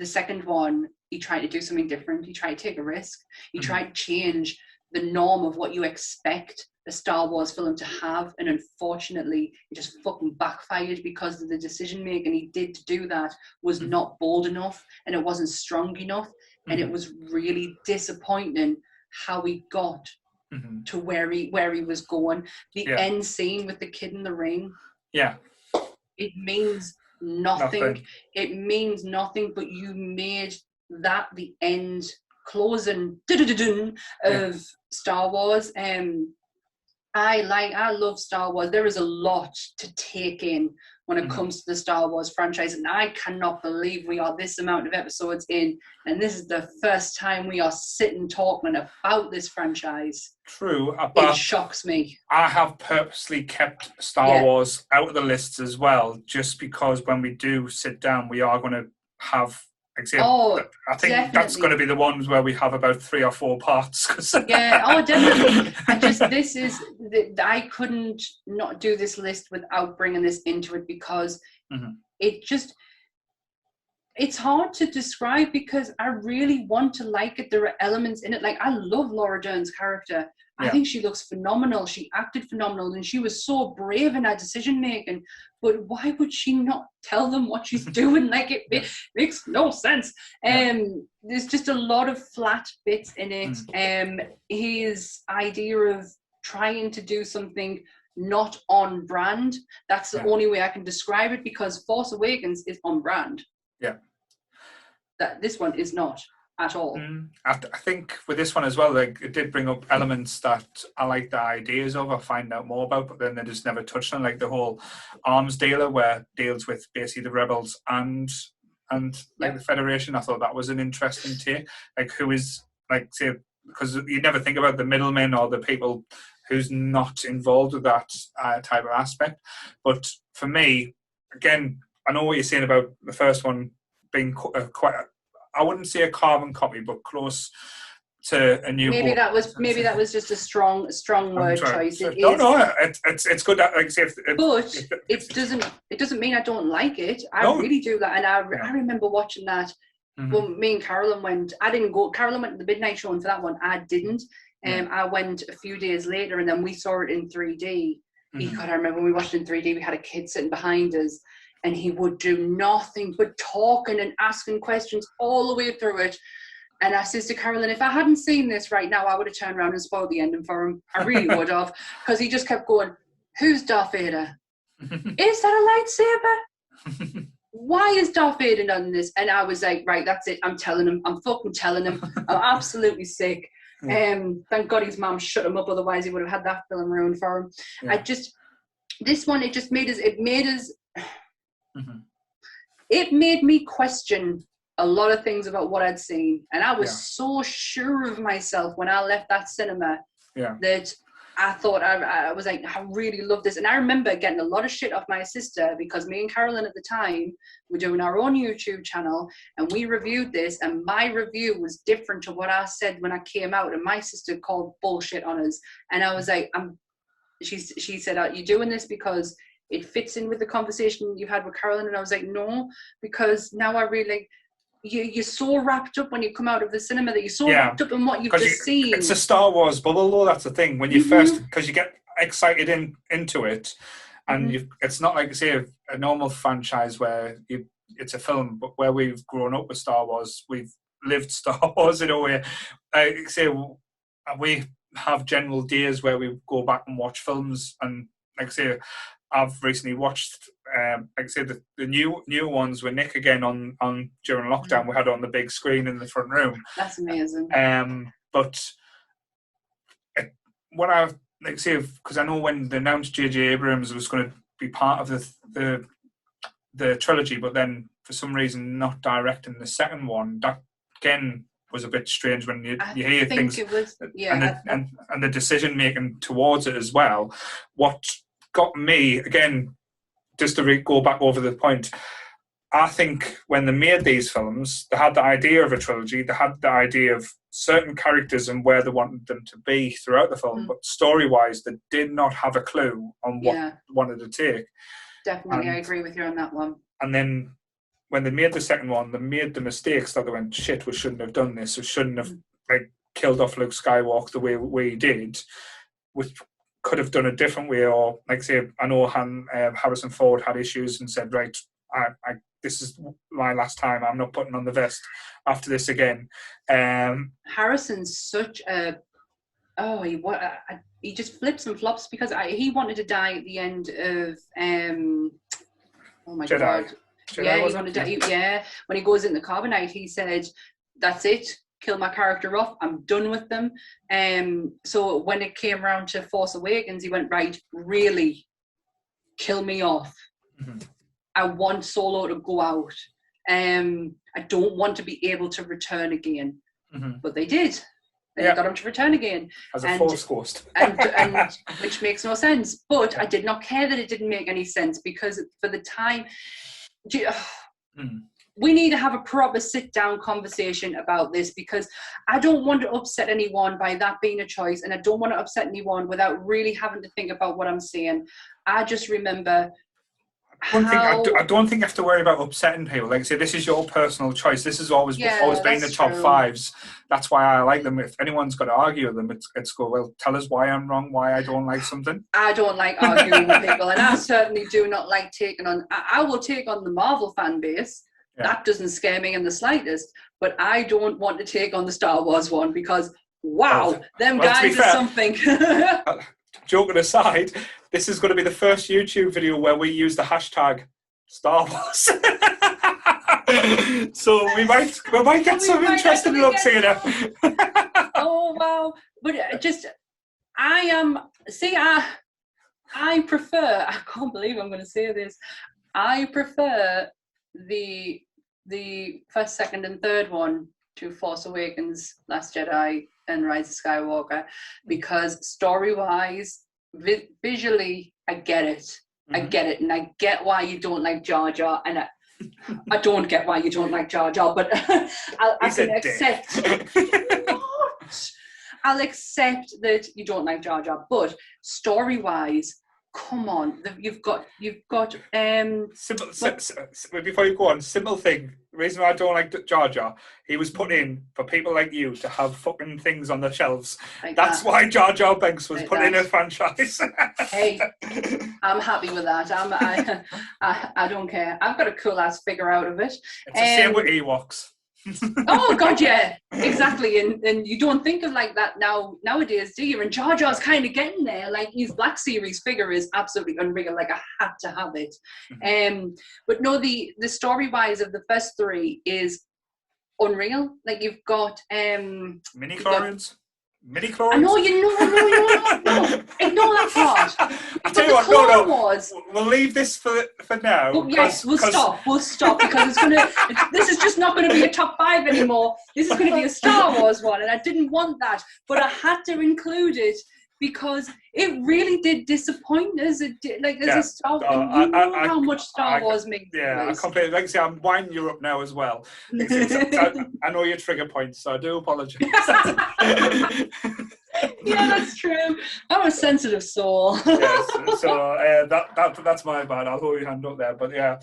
second one, he tried to do something different. He tried to take a risk. He tried to change the norm of what you expect a Star Wars film to have, and unfortunately it just fucking backfired because of the decision making he did to do that was not bold enough, and it wasn't strong enough, and it was really disappointing how he got to where he was going. The end scene with the kid in the ring, it means nothing. It means nothing, but you made that the end closing of Star Wars. I love Star Wars. There is a lot to take in when it comes to the Star Wars franchise, and I cannot believe we are this amount of episodes in, and this is the first time we are sitting talking about this franchise. True, but it shocks me. I have purposely kept Star Wars out of the lists as well, just because when we do sit down, we are going to have. I think definitely. That's going to be the ones where we have about 3 or 4 parts. Definitely. I couldn't not do this list without bringing this into it, because it's hard to describe, because I really want to like it. There are elements in it. Like, I love Laura Dern's character. I think she looks phenomenal. She acted phenomenal, and she was so brave in her decision making. But why would she not tell them what she's doing? Like, it makes no sense. There's just a lot of flat bits in it. His idea of trying to do something not on brand, that's the only way I can describe it, because Force Awakens is on brand. Yeah. This one is not at all. I think with this one as well, like, it did bring up elements that I like the ideas of, I find out more about, but then they just never touched on, like the whole arms dealer, where it deals with basically the rebels and the Federation. I thought that was an interesting take. Like, who is, like, say, because you never think about the middlemen or the people who's not involved with that type of aspect. But for me, again, I know what you're saying about the first one being quite, I wouldn't say a carbon copy, but close to A New Hope. Maybe that was just a strong word choice. It's good. Like I say, but it doesn't mean I don't like it. I really do that, and I remember watching that. Well, me and Carolyn went. I didn't go. Carolyn went to the midnight showing for that one. I didn't. I went a few days later, and then we saw it in 3D. God, I remember when we watched it in 3D. We had a kid sitting behind us, and he would do nothing but talking and asking questions all the way through it. And I said to Carolyn, if I hadn't seen this right now, I would have turned around and spoiled the ending for him. I really would have, because he just kept going, "Who's Darth Vader? Is that a lightsaber? Why is Darth Vader done this?" And I was like, right, that's it. I'm telling him. I'm fucking telling him. I'm absolutely sick. Thank God his mom shut him up. Otherwise, he would have had that film ruined for him. This one, it made me question a lot of things about what I'd seen. And I was so sure of myself when I left that cinema that I thought, I was like, I really love this. And I remember getting a lot of shit off my sister, because me and Carolyn at the time were doing our own YouTube channel, and we reviewed this, and my review was different to what I said when I came out, and my sister called bullshit on us. And I was like, she said, "Are you doing this because it fits in with the conversation you had with Carolyn?" And I was like, no, because now I really, you're so wrapped up when you come out of the cinema, that you're so wrapped up in what you've just seen. It's a Star Wars bubble, though. That's the thing. When you first, because you get excited into it, and it's not like, say, a normal franchise where it's a film, but where we've grown up with Star Wars, we've lived Star Wars in a way. Say, we have general days where we go back and watch films, and like say, I've recently watched, like I said, the new ones with Nick again on during lockdown. We had it on the big screen in the front room. That's amazing. But what I like say, because I know when they announced J.J. Abrams was going to be part of the trilogy, but then for some reason not directing the second one, that again was a bit strange when you hear things. It was, and the decision making towards it as well. What got me again, just to go back over the point, I think when they made these films, they had the idea of a trilogy. They had the idea of certain characters and where they wanted them to be throughout the film, but story-wise, they did not have a clue on what they wanted to take. Definitely, I agree with you on that one. And then when they made the second one, they made the mistakes that they went, shit, we shouldn't have done this. We shouldn't have killed off Luke Skywalker the way we did, which could have done a different way. Or, like say, I know Harrison Ford had issues and said, right, this is my last time. I'm not putting on the vest after this again. Harrison's such a... he just flips and flops because he wanted to die at the end of... oh my Jedi. God. Jedi, he wanted to die. When he goes in the Carbonite, he said, that's it. Kill my character off. I'm done with them. So when it came around to Force Awakens, he went, right, really, kill me off. Mm-hmm. I want Solo to go out. I don't want to be able to return again. Mm-hmm. But they did. They got him to return again. As a Force ghost. and which makes no sense. But I did not care that it didn't make any sense because for the time... we need to have a proper sit-down conversation about this because I don't want to upset anyone by that being a choice, and I don't want to upset anyone without really having to think about what I'm saying. I just remember I don't think you have to worry about upsetting people. Like I say, this is your personal choice. This has always been the top fives. That's why I like them. If anyone's got to argue with them, it's go, well, tell us why I'm wrong, why I don't like something. I don't like arguing with people, and I certainly do not like taking on... I will take on the Marvel fan base. Yeah. That doesn't scare me in the slightest, but I don't want to take on the Star Wars one because, them guys are something. Joking aside, this is going to be the first YouTube video where we use the hashtag Star Wars. So we might get some interesting looks here. Oh, wow. But I prefer, I can't believe I'm going to say this, I prefer the first, second, and third one to Force Awakens, Last Jedi, and Rise of Skywalker because story-wise, visually, I get it. Mm-hmm. I get it, and I get why you don't like Jar Jar, and I don't get why you don't like Jar Jar, but I can accept. I'll accept that you don't like Jar Jar, but story-wise, come on, you've got simple. Before you go on, simple thing. The reason why I don't like Jar Jar, he was put in for people like you to have fucking things on the shelves. That's why Jar Jar Binks was put in a franchise. Hey, I'm happy with that. I don't care. I've got a cool ass figure out of it. It's the same with Ewoks. Oh God, yeah, exactly. And you don't think of like that nowadays, do you? And Jar Jar's kind of getting there. Like his Black Series figure is absolutely unreal. Like I had to have it. But no, the story wise of the first three is unreal. Like you've got mini chlorians. I know no. Ignore that part. I tell you what, no. We'll leave this for now. Well, yes, we'll stop because this is just not going to be a top 5 anymore. This is going to be a Star Wars one, and I didn't want that, but I had to include it because it really did disappoint us. It did, like there's a Star Wars. How much Star Wars means. Yeah, I completely. Like I say, I'm winding you up now as well. I know your trigger points, so I do apologise. Yeah, that's true. I'm a sensitive soul. Yes, so that's my bad. I'll hold your hand up there, but yeah.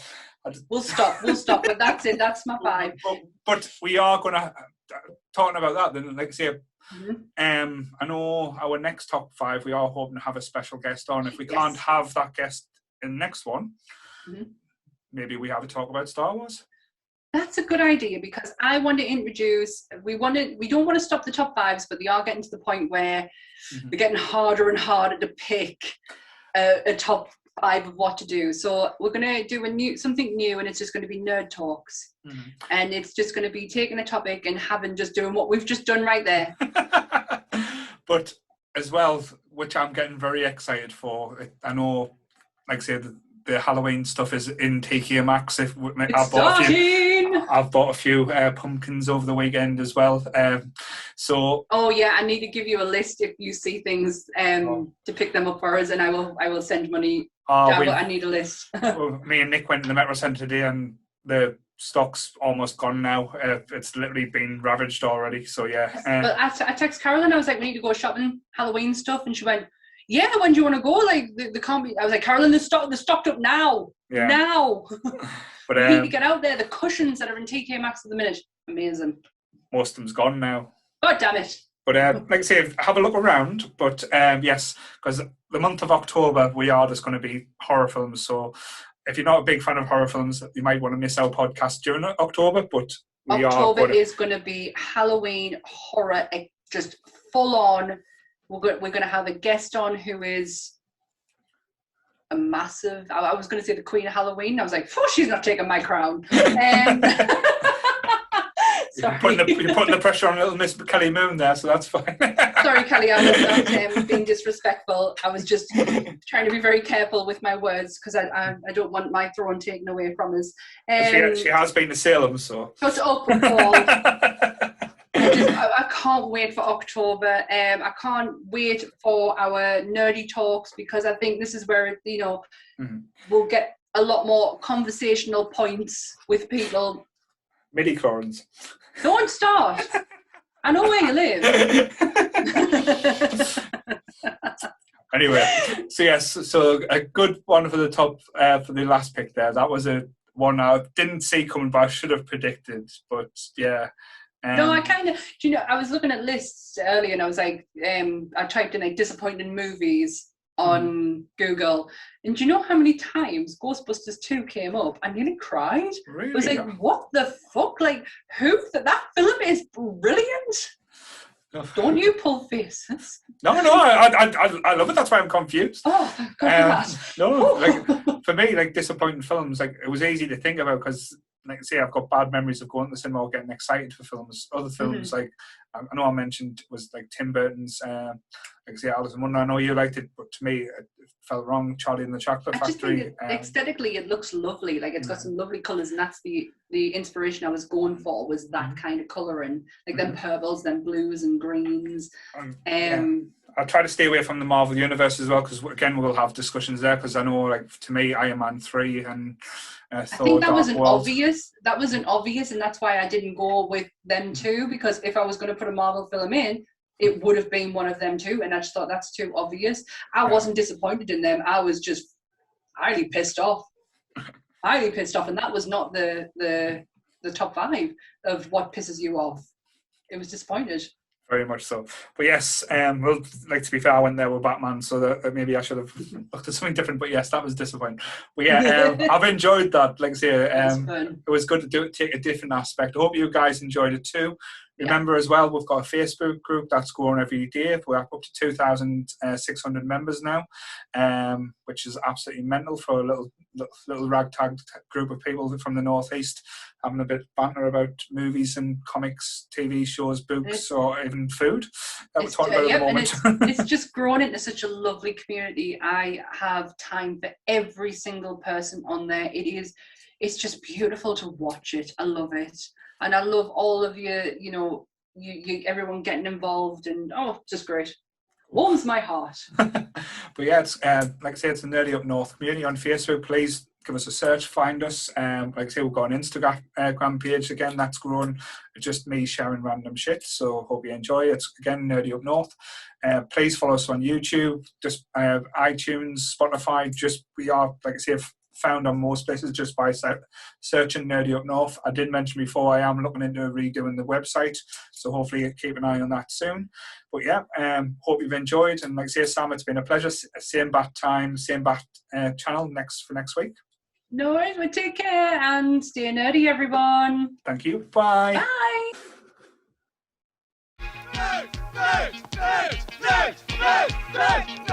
We'll stop. But that's it. That's my 5. But we are going to talking about that. Then, like I say. Mm-hmm. I know our next top 5 we are hoping to have a special guest on. If we can't have that guest in the next one, maybe we have a talk about Star Wars. That's a good idea because I want to introduce. We don't want to stop the top 5s, but they are getting to the point where they're getting harder and harder to pick a top vibe of what to do. So we're going to do something new, and it's just going to be nerd talks. Mm-hmm. And it's just going to be taking a topic and doing what we've just done right there. But as well, which I'm getting very excited for, I know, like I said, the Halloween stuff is in TK Maxx. I've bought a few pumpkins over the weekend as well. Oh yeah, I need to give you a list if you see things to pick them up for us, and I will send money. I need a list. Well, me and Nick went to the Metro Centre today, and the stock's almost gone now. It's literally been ravaged already. So yeah. But I texted Carolyn. I was like, we need to go shopping Halloween stuff, and she went, yeah, when do you want to go? Like, the company. I was like, Carolyn, they're stocked up now. Yeah. Now. But we need to get out there. The cushions that are in TK Maxx at the minute, amazing. Most of them's gone now. God damn it. But like I say, have a look around. But yes, because the month of October, we are just going to be horror films. So if you're not a big fan of horror films, you might want to miss our podcast during October. But October is going to be Halloween horror, just full on. We're going to have a guest on who is a massive... I was going to say the Queen of Halloween. I was like, she's not taking my crown. You're putting the pressure on little Miss Kelly Moon there, so that's fine. Sorry, Kelly, I was not being disrespectful. I was just trying to be very careful with my words because I don't want my throne taken away from us. She has been to Salem, so... Shut up, Paul. I can't wait for October. I can't wait for our nerdy talks because I think this is where, we'll get a lot more conversational points with people. Midi-chlorians. Don't start. I know where you live. Anyway, so yes, so a good one for the top, for the last pick there. That was a one I didn't see coming, but I should have predicted. But yeah. No, I kind of, I was looking at lists earlier and I was like, I typed in like disappointing movies on Google, and do you know how many times Ghostbusters 2 came up? I nearly cried. Really? I was like, what the fuck? Like, that film is brilliant. Don't you pull faces? No, I love it. That's why I'm confused. Oh, thank God for that. No, like for me, like disappointing films, like it was easy to think about because, like I say, I've got bad memories of going to the cinema or getting excited for films. Other films, like I know I mentioned, was like Tim Burton's, like I say, Alice in Wonderland. I know you liked it, but to me, it felt wrong. Charlie and the Chocolate Factory. Just think aesthetically, it looks lovely. Like it's got some lovely colours, and that's the inspiration I was going for was that kind of colouring, like them purples, them blues and greens. I try to stay away from the Marvel Universe as well because again we'll have discussions there because I know, like to me, Iron Man 3 and I think that was obvious. That was an obvious, and that's why I didn't go with them too. Because if I was going to put a Marvel film in, it would have been one of them too, and I just thought that's too obvious. I wasn't disappointed in them. I was just highly pissed off, and that was not the top 5 of what pisses you off. It was disappointed. Very much so. But yes, well, like to be fair, I went there with Batman, so that maybe I should have looked at something different. But yes, that was disappointing. But yeah, I've enjoyed that. Like I say, it was good to take a different aspect. I hope you guys enjoyed it too. Remember as well, we've got a Facebook group that's growing every day. We're up to 2,600 members now, which is absolutely mental for a little ragtag group of people from the Northeast having a bit of banter about movies and comics, TV shows, books, or even food that we're talking about at the moment. And it's just grown into such a lovely community. I have time for every single person on there. It's just beautiful to watch it. I love it. And I love all of you, everyone getting involved, and just great. Warms my heart. But yeah, it's like I say, it's the Nerdy Up North community on Facebook. Please give us a search, find us. Like I say, we've got an Instagram page again that's grown. It's just me sharing random shit. So hope you enjoy it. It's again Nerdy Up North. Please follow us on YouTube, just iTunes, Spotify. We are, like I say, found on most places just by searching Nerdy Up North. I did mention before I am looking into redoing the website, so hopefully keep an eye on that soon. But yeah, hope you've enjoyed, and like I say, Sam, it's been a pleasure. Same bat time, same bat channel for next week. No worries, well, take care and stay nerdy, everyone. Thank you. Bye. Bye. Nerd, nerd, nerd, nerd, nerd, nerd.